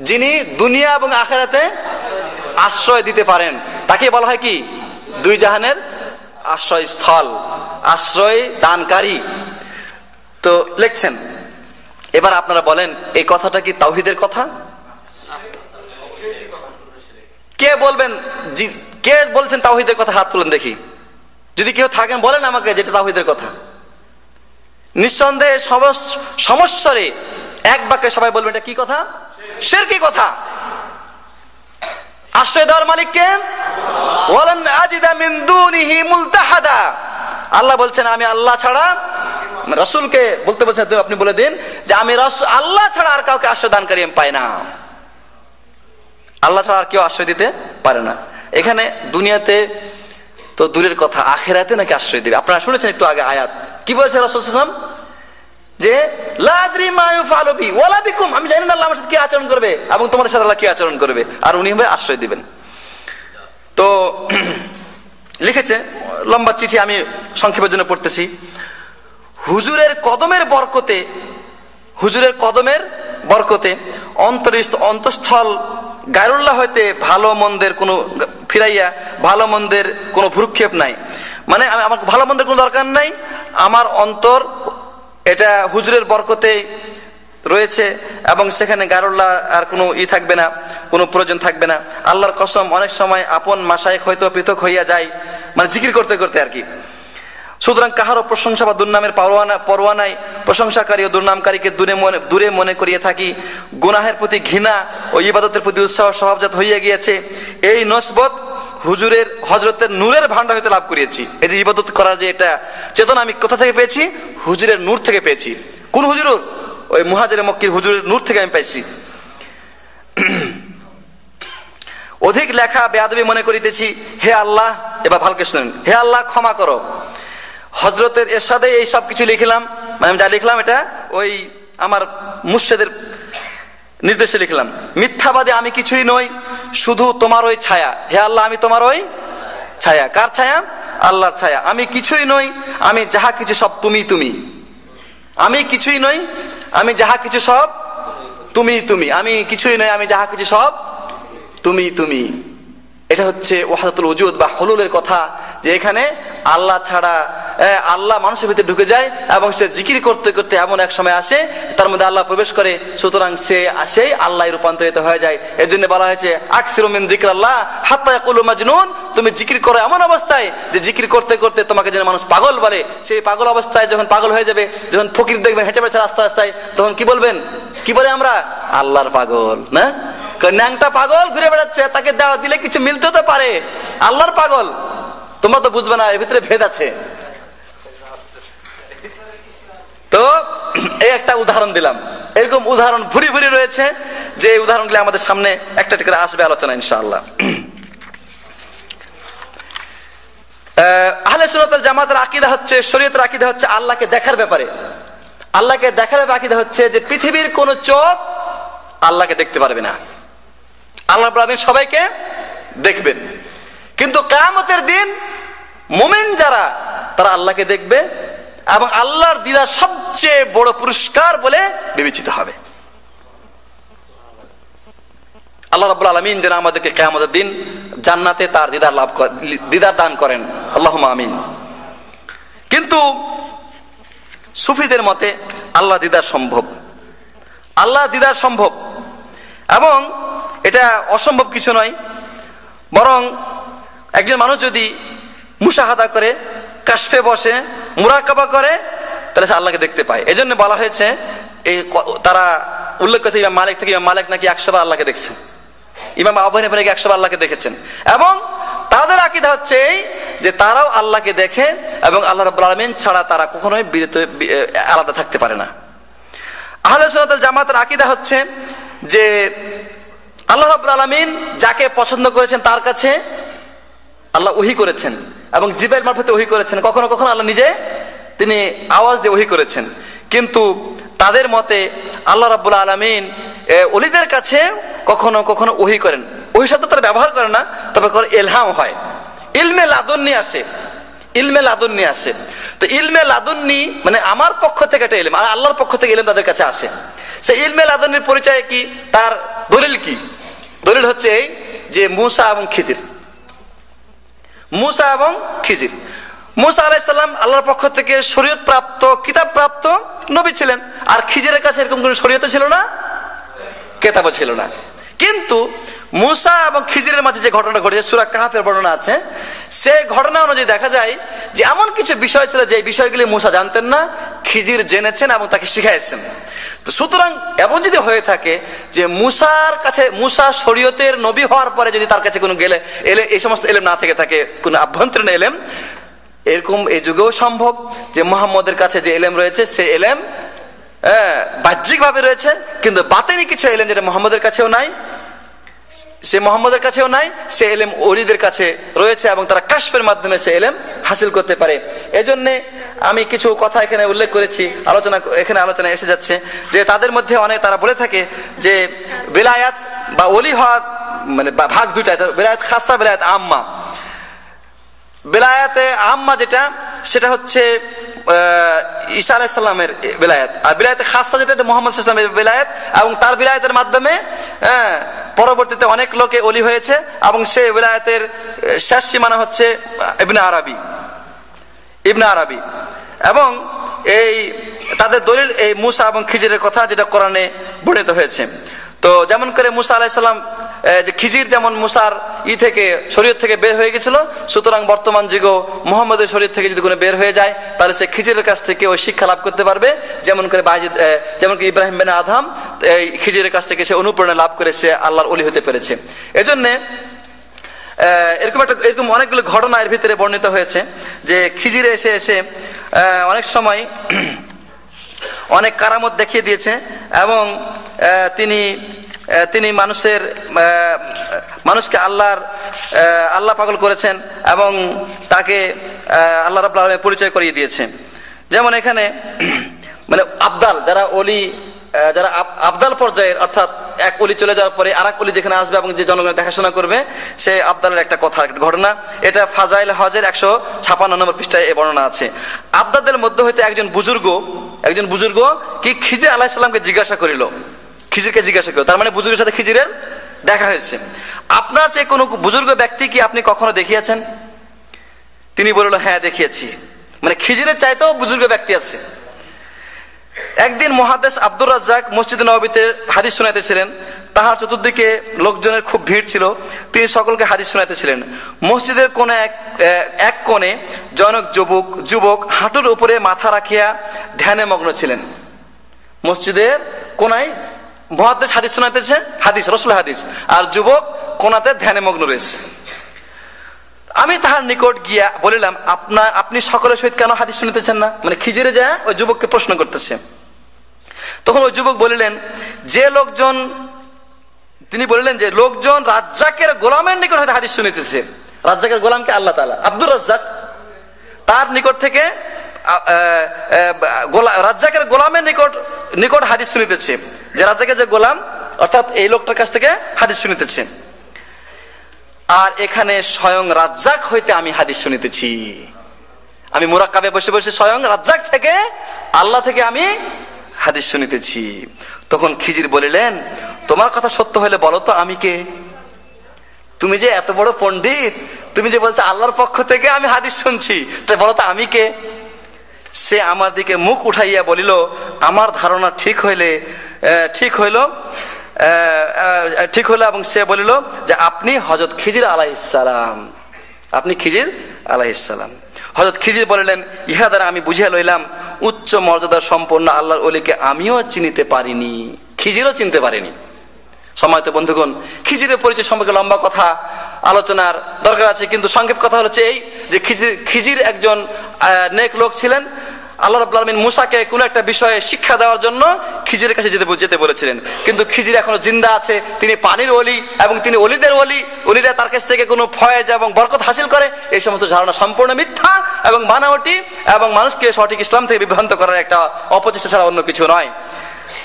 যিনি দুনিয়া এবং আখিরাতে আশ্রয় দিতে পারেন তাকে বলা হয় কি? দুই জাহানের আশ্রয়স্থল, আশ্রয় দানকারী। তো লিখছেন, এবার আপনারা বলেন এই কথাটা কি তাওহীদের কথা? কে বলবেন? কে বলছেন তাওহীদের কথা? হাত তুলেন দেখি। যদি কেউ থাকেন বলেন আমাকে যেটা তাওহীদের কথা। নিঃসন্দেহে সমস্বরে এক বাক্যে সবাই বলবেন এটা কি কথা? শিরকি কথা। আশ্রয় দেওয়ার মালিক কে? ওয়ালান আজিদা মিন দুনিহি মুলতাহাদা। আল্লাহ বলছেন আমি আল্লাহ ছাড়া, রাসূলকে বলতে বলছেন আপনি বলে দিন যে আমি আল্লাহ ছাড়া আর কাউকে আশ্রয় দানকারী আমি পাই না। আল্লাহ ছাড়া আর কেউ আশ্রয় দিতে পারে না। এখানে দুনিয়াতে তো দূরের কথা, আখিরাতে নাকি আশ্রয় দিবে। আপনারা শুনেছেন একটু আগে আয়াত কি বলেছে রাসূল সাল্লাল্লাহু আলাইহি ওয়াসাল্লাম, যে লা আদরি মা ইউফআলু বি ওয়ালা বিকুম, আমি জানি না আল্লাহ আমার সাথে কি আচরণ করবে এবং তোমাদের সাথে আল্লাহ কি আচরণ করবে, আর উনি হবে আশ্রয় দিবেন। তো লিখেছে লম্বা চিঠি, আমি সংক্ষেপের জন্য পড়তেছি। হুজুরের কদমের বরকতে অন্তঃস্থল গায়রুল্লাহ হইতে ভালো মন্দের কোনো ফিরাইয়া ভালো মন্দের কোনো ভ্রুক্ষেপ নাই। মানে আমার ভালো মন্দের কোনো দরকার নাই, আমার অন্তর এটা হুজুরের বরকতে রয়েছে এবং সেখানে গায়রুল্লাহ আর কোনো থাকবে না, কোনো প্রয়োজন থাকবে না। আল্লাহর কসম অনেক সময় আপন মাশায়েখ হয়তো পৃথক হইয়া যায়, মানে জিকির করতে করতে আর কি। সুতরাং কাহারও প্রশংসা বা দুর্নামের পরোয়ানায় প্রশংসাকারী ও দুর্নামকারীকে দূরে মনে করিয়ে থাকি। গুনাহের প্রতি ঘৃণা ও ইবাদতের প্রতি উৎসাহ স্বভাবজাত হইয়া গিয়েছে। এই নসবত হযরতের নূরের ভান্ডার হইতে লাভ করিয়েছি। এই যে ইবাদত করার যে এটা চেতনা আমি কোথা থেকে পেয়েছি? হুজুরের নূর থেকে পেয়েছি। কোন হুজুর? ওই মুহাজির মক্কির হুজুরের নূর থেকে আমি পাইছি। অধিক লেখা বেয়াদবি মনে করিতেছি। হে আল্লাহ, এবার ভালকে শুনেন, হে আল্লাহ ক্ষমা করো। হযরতের এরশাদে এই সব কিছু লিখলাম, মানে আমি যা লিখলাম এটা ওই আমার মুর্শিদের নির্দেশে লিখলাম। মিথ্যাবাদী আমি কিছুই নই, শুধু তোমার ওই ছায়া। হে আল্লাহ, আমি তোমার ওই ছায়া। কার ছায়া? আল্লাহর ছায়া। আমি কিছুই নই, আমি যাহা কিছু সব তুমি। আমি কিছুই নই, আমি যাহা কিছু সব তুমি তুমি, আমি কিছুই নই, আমি যাহা কিছু সব তুমি তুমি। এটা হচ্ছে ওয়াহদাতুল ওজুদ বা হুলুলের কথা, যে এখানে আল্লাহ ছাড়া আল্লাহ মানুষের ভিতরে ঢুকে যায় এবং সে জিকির করতে করতে এমন এক সময় আসে তার মধ্যে আল্লাহ প্রবেশ করে, সুতরাং সে আসেই আল্লাহ রূপান্তরিত হয়ে যায়। এর জন্য বলা হয়েছে আকসিরু মিন যিকরিল্লাহ হাত্তা ইয়াকুলু মাজনুন, তুমি জিকির করো এমন অবস্থায় যে জিকির করতে করতে তোমাকে যেন মানুষ পাগল বলে। সেই পাগল অবস্থায় যখন পাগল হয়ে যাবে, যখন ফকির দেখবেন হেঁটে বেড়াচ্ছে রাস্তা রাস্তায়, তখন কি বলবেন? কি বলে আমরা? আল্লাহর পাগল। না, ন্যাংটা পাগল ঘুরে বেড়াচ্ছে, তাকে দেওয়া দিলে কিছু মিলতে তো পারে, আল্লাহর পাগল। তোমরা তো বুঝবে না, এর ভিতরে ভেদ আছে। তো এই একটা উদাহরণ দিলাম, এরকম উদাহরণ ভুরি ভুরি রয়েছে, যে উদাহরণগুলি আমাদের সামনে একটা একটা করে আসবে আলোচনা ইনশাআল্লাহ। আহলে সুন্নাত ওয়াল জামাতের আকীদা হচ্ছে, শরীয়তের আকীদা হচ্ছে আল্লাহকে দেখার ব্যাপারে। আল্লাহকে দেখার ব্যাপারে আকীদা হচ্ছে যে পৃথিবীর কোন চোখ আল্লাহকে দেখতে পারবে না, আল্লাহ রাব্বুল আলামিন সবাইকে দেখবেন। কিন্তু কিয়ামতের দিন মুমিন যারা, তারা আল্লাহকে দেখবে এবং আল্লাহর দিদার সবচেয়ে বড় পুরস্কার বলে বিবেচিত হবে। আল্লাহ রাব্বুল আলামিন যেন আমাদেরকে কিয়ামতের দিন জান্নাতে তার দিদার দান করেন, আল্লাহুম্মা আমিন। কিন্তু সুফিদের মতে আল্লাহ দিদার সম্ভব, আল্লাহ দিদার সম্ভব, এবং এটা অসম্ভব কিছু নয়। বরং একজন মানুষ যদি মুশাহাদা করে, কাশফে বসে, মুরাকাবা করে, তাহলে সে আল্লাহকে দেখতে পায়। এই জন্য বলা হয়েছে, এই তারা উল্লেখ করছে ইমাম মালিক থেকে, ইমাম মালিক নাকি 100 বার আল্লাহকে দেখছেন, ইমাম আবু হানিফা নাকি 100 বার আল্লাহকে দেখেছেন। এবং তাদের আকীদা হচ্ছে এই যে তারাও আল্লাহকে দেখে এবং আল্লাহ রাব্বুল আলামিন ছাড়া তারা কখনোই আলাদা থাকতে পারে না। আহলে সুন্নাত ওয়াল জামাতের আকীদা হচ্ছে যে আল্লাহ রাব্বুল আলামিন যাকে পছন্দ করেছেন তার কাছে আল্লাহ ওহী করেছেন এবং জিবরাইল মারফতে ওহী করেছেন, কখনো কখনো আল্লাহ নিজে তিনি আওয়াজ দিয়ে ওহী করেছেন। কিন্তু তাদের মতে আল্লাহ রাব্বুল আলামিন ওলিদের কাছে কখনো কখনো ওহী করেন। ওহী শব্দ তারা ব্যবহার করে না, তবে ইলহাম হয়, ইলমে লাদুন্নি আসে, ইলমে লাদুন্নি আসে। তো ইলমে লাদুন্নি মানে আমার পক্ষ থেকে একটা ইলম, আর আল্লাহর পক্ষ থেকে ইলম তাদের কাছে আসে। সেই ইলমে লাদুন্নির পরিচয় কি, তার দলিল কি? দলিল হচ্ছে এই যে মূসা এবং খিজির, মূসা এবং খিজির। মূসা আলাইহিস সালাম আল্লাহর পক্ষ থেকে শরীয়ত প্রাপ্ত, কিতাব প্রাপ্ত নবী ছিলেন, আর খিজিরের কাছে এরকম কোনো শরীয়ত ছিল না, কিতাবও ছিল না। কিন্তু মূসা এবং খিজিরের মাঝে যে ঘটনা ঘটেছে, সূরা কাহফের বর্ণনা আছে, সেই ঘটনা অনুযায়ী দেখা যায় যে এমন কিছু বিষয় ছিল যে বিষয়গুলি মূসা জানতেন না, খিজির জেনেছেন এবং তাকে শিখাইছেন। তো সুতরাং এমন যদি হয়ে থাকে যে মূসার কাছে, মূসা শরীয়তের নবী হওয়ার পরে যদি তার কাছে কোনো এই সমস্ত ইলম না থেকে থাকে, কোনো আভ্যন্তরীণ ইলম, এরকম এই যুগেও সম্ভব যে মুহাম্মদের কাছে যে ইলম রয়েছে সে ইলম বাহ্যিক ভাবে রয়েছে, কিন্তু বাতিনি কিছু ইলম যেটা মুহাম্মদের কাছেও নাই, সে মুহাম্মদের কাছেও নাই, সে ইলম ওলিদের কাছে রয়েছে এবং তারা কাশফের মাধ্যমে সে ইলম হাসিল করতে পারে। এজন্য আমি কিছু কথা এখানে উল্লেখ করেছি, এখানে আলোচনা এসে যাচ্ছে যে তাদের মধ্যে অনেক তারা বলে থাকে যে বেলায়াত বা ওলি হওয়ার মানে ভাগ দুইটা, বেলায়াত খাসা, বেলায়াত আম্মা। বেলায়াতে আম্মা যেটা, সেটা হচ্ছে ঈসা আলাইহিস সালামের বেলায়াত, আর বেলায়াতে খাসা যেটা মুহাম্মদ সাল্লাল্লাহু আলাইহি ওয়াসাল্লামের বেলায়াত, এবং তার বেলায়াতের মাধ্যমে পরবর্তীতে অনেক লোকে ওলি হয়েছে এবং সে বেলায়াতের শেষ সীমানা হচ্ছে ইবনে আরাবি। এবং এই তাদের দলিল এই মূসা এবং খিজিরের কথা, যেটা কোরআনে বর্ণিত হয়েছে। তো যেমন করে মূসা আলাইহিস সালাম, যে খিজির যেমন মূসার থেকে শরীয়ত থেকে বের হয়ে গেছিল, সুতরাং বর্তমান যুগেও মুহাম্মদের শরীয়ত থেকে যদি কোনো বের হয়ে যায়, তাহলে সে খিজিরের কাছ থেকে ওই শিক্ষা লাভ করতে পারবে, যেমন করে ইব্রাহিম বিন আদম এই খিজিরের কাছ থেকে সে অনুপ্রেরণা লাভ করে সে আল্লাহর ওলি হতে পেরেছে। এজন্য এরকম অনেকগুলো ঘটনা এর ভিতরে বর্ণিত হয়েছে যে খিজিরে এসে অনেক সময় অনেক কারামত দেখিয়ে দিয়েছে এবং তিনি মানুষকে আল্লাহ পাগল করেছেন এবং তাকে আল্লাহ রাব্বুল আলামিন পরিচয় করিয়ে দিয়েছে। যেমন এখানে মানে আবদাল, যারা আবদাল পর্যায়ের, অর্থাৎ এক ওলি চলে যাওয়ার পরে আরেক ওলি যেখানে আসবে এবং যে জনগণের দেখাশোনা করবে, সে আবদালের একটা কথা, একটা ঘটনা। এটা ফাজাইল হজের 156 নম্বর পৃষ্ঠায় এই বর্ণনা আছে। আবদালদের মধ্যে হইতে একজন বুজুর্গ একজন বুজুর্গ কি খিজির আলাইহিস সালামকে জিজ্ঞাসা করিল, খিজিরকে জিজ্ঞাসা করল, তার মানে বুজুর্গের সাথে খিজিরের দেখা হয়েছে। আপনার যে কোনো বুজুর্গ ব্যক্তি কি আপনি কখনো দেখিয়েছেন? তিনি বলল, হ্যাঁ দেখিয়েছি। মানে খিজিরের চাইতেও বুজুর্গ ব্যক্তি আছে। একদিন মুহাদ্দিস আব্দুর রাজ্জাক মসজিদে নববীতে হাদিস শোনাইতেছিলেন। তাহার চতুর্দিকে লোকজনের খুব ভিড় ছিল। তিনি সকলকে হাদিস শোনাইতেছিলেন। মসজিদের কোণে এক কোণে জনক যুবক হাঁটুর উপরে মাথা রাখিয়া ধ্যানে মগ্ন ছিলেন। মসজিদের কোনায় মুহাদ্দিস হাদিস শোনাইতেছে, হাদিস রাসূল হাদিস, আর যুবক কোনাতে ধ্যানে মগ্ন রয়েছে। আমি তাহার নিকট গিয়া বলিলাম, আপনি সকলের সহিত কেন হাদিস শুনিতেছেন না? মানে খিজিরে যা ওই যুবককে প্রশ্ন করতেছে। তখন ওই যুবক বলিলেন তিনি বলিলেন যে লোকজন রাজ্জাকের গোলামের নিকট হইতে হাদিস শুনিতেছে। রাজ্জাকের গোলামকে আল্লাহ তাআলা, আব্দুর রাজ্জাক, তার নিকট থেকে রাজ্জাকের গোলামের নিকট হাদিস শুনিতেছে। যে রাজ্জাকের যে গোলাম অর্থাৎ এই লোকটার কাছ থেকে হাদিস শুনিতেছে। আর এখানে স্বয়ং রাজ্জাক হইতে আমি হাদিস শুনিতেছি। আমি মুরাক্কাবে বসে বসে স্বয়ং রাজ্জাক থেকে, আল্লাহ থেকে আমি হাদিস শুনিতেছি। তখন খিজির বলিলেন, তোমার কথা সত্য হলে বলো তো আমি কে? তুমি যে এত বড় পণ্ডিত, তুমি যে বলছো আল্লাহর পক্ষ থেকে আমি হাদিস শুনছি, তাই বলো তো আমি কে? সে আমার দিকে মুখ উঠাইয়া বলিল, আমার ধারণা ঠিক হইল এবং সে বলিল যে আপনি হযরত খিজির আলাইহিস সালাম, আপনি খিজির আলাইহিস সালাম। হযরত খিজির বলিলেন, ইহা দ্বারা আমি বুঝিয়া লইলাম উচ্চ মর্যাদা সম্পন্ন আল্লাহর ওলিকে আমিও চিনিতে পারিনি, খিজিরও চিনতে পারিনি। সম্মানিত বন্ধুগণ, খিজিরের পরিচয় সম্পর্কে লম্বা কথা আলোচনার দরকার আছে, কিন্তু সংক্ষেপ কথা হচ্ছে এই যে খিজির একজন নেক লোক ছিলেন। আল্লাহ রাব্বুল আলামিন মুসাকে কোনো একটা বিষয়ে শিক্ষা দেওয়ার জন্য খিজিরের কাছে যেতে বলেছিলেন, কিন্তু খিজির এখনো জিন্দা আছে। তিনি পানির ওলি এবং তিনি ওলিদের ওলি। ওলিরা তার কাছ থেকে কোনো ফয়েজ এবং বরকত হাসিল করে, এই সমস্ত ধারণা সম্পূর্ণ মিথ্যা এবং বানাওয়াটি এবং মানুষকে সঠিক ইসলাম থেকে বিভ্রান্ত করার একটা অপচেষ্টা ছাড়া অন্য কিছু নয়।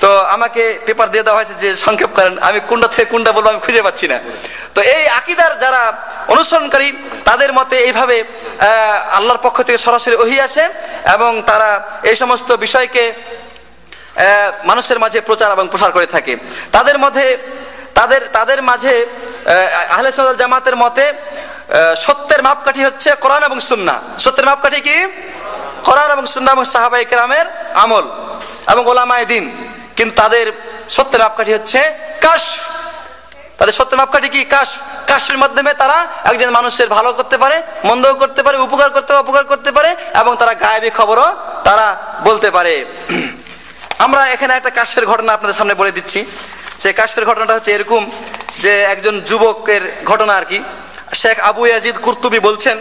তো আমাকে পেপার দিয়ে দেওয়া হয়েছে যে সংক্ষেপ করেন, আমি কোনটা থেকে কোনটা বলবো আমি খুঁজে পাচ্ছি না। তো এই আকীদার যারা অনুসরণকারী তাদের মতে এইভাবে আল্লাহর পক্ষ থেকে সরাসরি ওহী আসে এবং তারা এই সমস্ত বিষয়কে মানুষের মাঝে প্রচার এবং প্রসার করে থাকে। তাদের মাঝে আহলে সুন্নাত ওয়াল জামাতের মতে সত্যের মাপকাঠি হচ্ছে কোরআন এবং সুন্নাহ। সত্যের মাপকাঠি কি? কোরআন এবং সুন্নাহ এবং সাহাবায়ে কেরামের আমল এবং উলামায়ে দ্বীন। কিন্তু তাদের সত্যের মাপকাঠি হচ্ছে কাশফ। তাদের সত্যের মাপকাঠি কি? কাশফের মাধ্যমে তারা একজন মানুষের ভালো করতে পারে, মন্দও করতে পারে, উপকার করতে পারে এবং তারা গায়েবী খবরও তারা বলতে পারে। আমরা এখানে একটা কাশফের ঘটনা আপনাদের সামনে বলে দিচ্ছি। যে কাশফের ঘটনাটা হচ্ছে এরকম যে একজন যুবকের ঘটনা আর কি। শেখ আবু ইয়াজিদ কুরতুবী বলছেন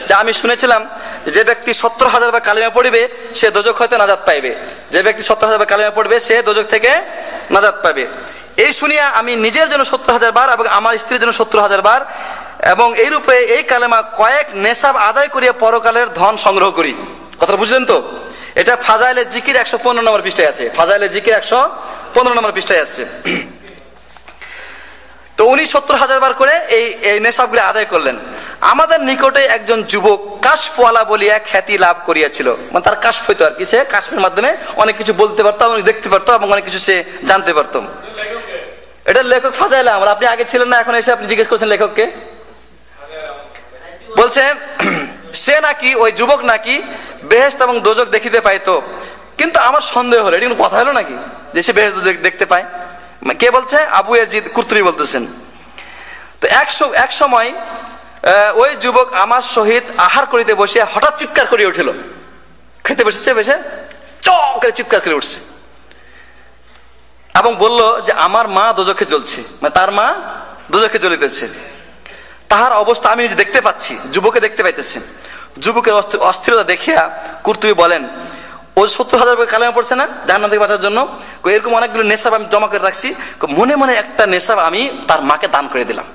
যে আমি শুনেছিলাম যে ব্যক্তি 70,000 বার কালিমা পড়বে সে দোজখ হতে নাজাত পাইবে। যে ব্যক্তি 70,000 বার কালিমা পড়বে সে দোজখ থেকে নাজাত পাবে। এই শুনিয়া আমি নিজের জন্য 70,000 বার এবং আমার স্ত্রীর জন্য 70,000 বার এবং এই রূপে এই কালেমা কয়েক নেশাব আদায় করিয়া পরকালের ধন সংগ্রহ করি। কথা বুঝলেন তো? এটা ফাজাইলে জিকির 115 নম্বর পৃষ্ঠায় আছে। ফাজাইলে জিকির 115 নম্বর পৃষ্ঠায় আছে। তো উনি 70,000 বার করে এই নেশাবগুলি আদায় করলেন। আমাদের নিকটে একজন যুবক কাশফওয়ালা বলিয়া খ্যাতি লাভ করিয়াছিল। মানে তার কাশফ হইতো আর কি, সে কাশফের মাধ্যমে অনেক কিছু বলতে পারতো, অনেক দেখতে পারতো এবং অনেক কিছু সে জানতে পারতো। এটা লেখক ফাজাইলে আমল। আপনি আগে ছিলেন না, এখন এসে আপনি জিজ্ঞেস করছেন লেখককে। বলছে সে নাকি ওই যুবক নাকি বেহেশত এবং দোজখ দেখিতে পাইতো। কিন্তু আমার সন্দেহ হলো, এটা কোনো কথা হলো নাকি যে সে বেহেশত দেখতে পায়? কে বলছে? আবু ইয়াজিদ কুরতুবী বলতেছেন। তো এক সময় ওই যুবক আমার সহিত আহার করিতে বসে হঠাৎ চিৎকার করিয়া উঠিল। খেতে বসেছে, বেশে চক করে চিৎকার করে উঠছে এবং বলল যে আমার মা দোজখে জ্বলছে, মানে তার মা দোজখে জ্বলিতেছে। তাহার অবস্থা আমি নিজে দেখতে পাচ্ছি, যুবকে দেখতে পাইতেছে। যুবকের অস্থিরতা দেখিয়া কুরতুবী বলেন, ও 70,000 কালেমা পড়ছে না জাহান্নাম থেকে বাঁচার জন্য, এরকম অনেকগুলো নেশাব আমি জমা করে রাখছি, মনে মনে একটা নেশাব আমি তার মাকে দান করে দিলাম।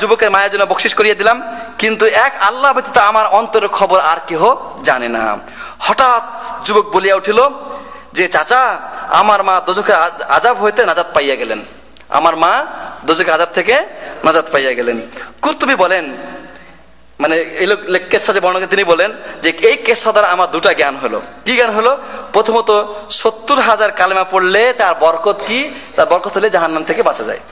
যুবকের মায়ের জন্য বকশিশ করিয়ে দিলাম, কিন্তু এক আল্লাহ ব্যতীত আমার অন্তরের খবর আর কেহ জানে না। হঠাৎ যুবক বলিয়া উঠিল যে চাচা, আমার মা দোজখের আযাব হইতে নাজাত পাইয়া গেলেন। আমার মা দোজখের আযাব থেকে নাজাত পাইয়া গেলেন। কুরতুবী বলেন মানে এই কেসা যে বর্ণনা তিনি বলেন যে এই কেসা দ্বারা আমার দুটা জ্ঞান হলো। কি জ্ঞান হলো? প্রথমত 70,000 কালেমা পড়লে তার বরকত কি, তার বরকত হলে জাহান্নাম থেকে বাঁচা যায়।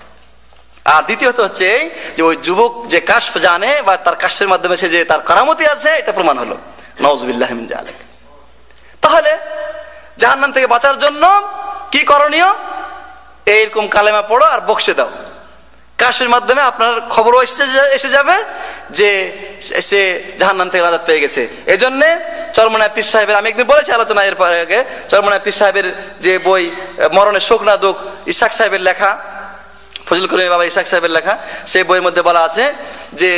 আর দ্বিতীয়ত হচ্ছে যে ওই যুবক যে কাশফ জানে বা তার কাশফের মাধ্যমে সে যে তার কারামতি আছে, এটা প্রমাণ হলো। নাউযুবিল্লাহি মিন যালিক। তাহলে জাহান্নাম থেকে বাঁচার জন্য কি করণীয়? এইরকম কালেমা পড়ো আর বকশে দাও। কাশফের মাধ্যমে আপনার খবরও এসে যাবে যে সে জাহান্নাম থেকে নাজাত পেয়ে গেছে। এই জন্যে চরমনায় পীর সাহেবের, আমি একদিন বলেছি আলোচনা এর আগে, চরমনায় পীর সাহেবের যে বই মরণের শোক না দুঃখ, ইসহাক সাহেবের লেখা, ফজল করিম বাবা ইসহাক সাহেবের লেখা, সেই বইয়ের মধ্যে বলা আছে যে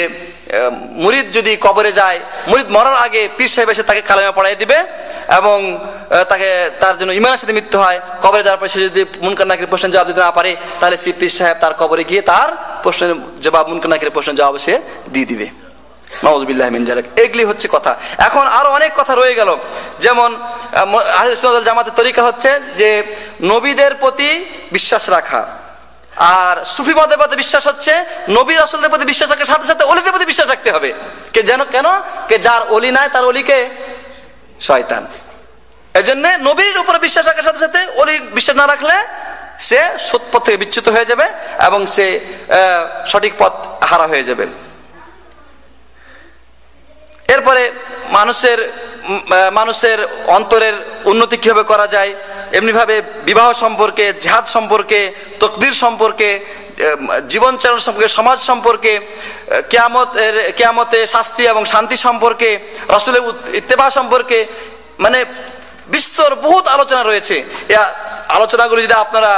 মুরিদ যদি কবরে যায়, মুরিদ মরার আগে পীর সাহেব এসে তাকে কালেমা পড়াই দিবে এবং তাকে তার জন্য ঈমানের সাথে মৃত্যু হয়। কবরে যাওয়ার পর সে যদি মুনকার নাকিরের প্রশ্নের জবাব দিতে না পারে, তাহলে সে পীর সাহেব তার কবরে গিয়ে তার প্রশ্নের জবাব, মুনকার নাকিরের প্রশ্নের জবাব সে দিয়ে দিবে। নাউযুবিল্লাহি মিন যালিক। এগুলি হচ্ছে কথা। এখন আরো অনেক কথা রয়ে গেল। যেমন আহলে সুন্নাত ওয়াল জামাতের তরিকা হচ্ছে যে নবীদের প্রতি বিশ্বাস রাখা, আর সুফি মতের প্রতি বিশ্বাস হচ্ছে নবী রাসূলদের প্রতি বিশ্বাস রাখার সাথে সাথে ওলিদের প্রতি বিশ্বাস রাখতে হবে। কেন? যার ওলি নাই তার ওলিকে শয়তান। এজন্য নবীর উপরে বিশ্বাস রাখার সাথে সাথে ওলির বিশ্বাস না রাখলে সে সৎ পথ থেকে বিচ্যুত হয়ে যাবে এবং সে সঠিক পথ হারা হয়ে যাবে। এরপরে মানুষের অন্তরের উন্নতি কিভাবে করা যায়, এমনি ভাবে বিবাহ সম্পর্কে, জিহাদ সম্পর্কে, তাকদীর সম্পর্কে, জীবনচরণ সম্পর্কে, সমাজ সম্পর্কে, কিয়ামতে শাস্তি এবং শান্তি সম্পর্কে, রাসূলের ইত্তেবা সম্পর্কে, মানে বিস্তর বহুত আলোচনা রয়েছে। এই আলোচনাগুলি যদি আপনারা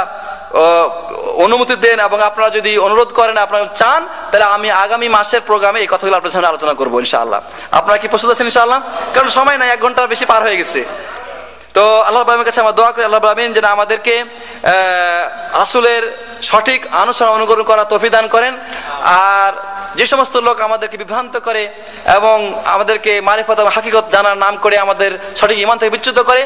অনুমতি দেন এবং আপনারা যদি অনুরোধ করেন, আপনারা চান, তাহলে আমি আগামী মাসের প্রোগ্রামে এই কথাগুলো আপনার সামনে আলোচনা করবো ইনশাআল্লাহ। আপনারা কি প্রস্তুত আছেন ইনশাআল্লাহ? কারণ সময় নাই, 1 ঘন্টার বেশি পার হয়ে গেছে। তো আল্লাহ রাব্বুল আলামিনের কাছে আমরা দোয়া করি, আল্লাহ রাব্বুল আলামিন যেন আমাদেরকে রাসূলের সঠিক অনুসরণ অনুকরণ করা তৌফিক দান করেন। আর যে সমস্ত লোক আমাদেরকে বিভ্রান্ত করে এবং আমাদেরকে মারিফত এবং হাকিকত জানার নাম করে আমাদের সঠিক ঈমান থেকে বিচ্যুত করে,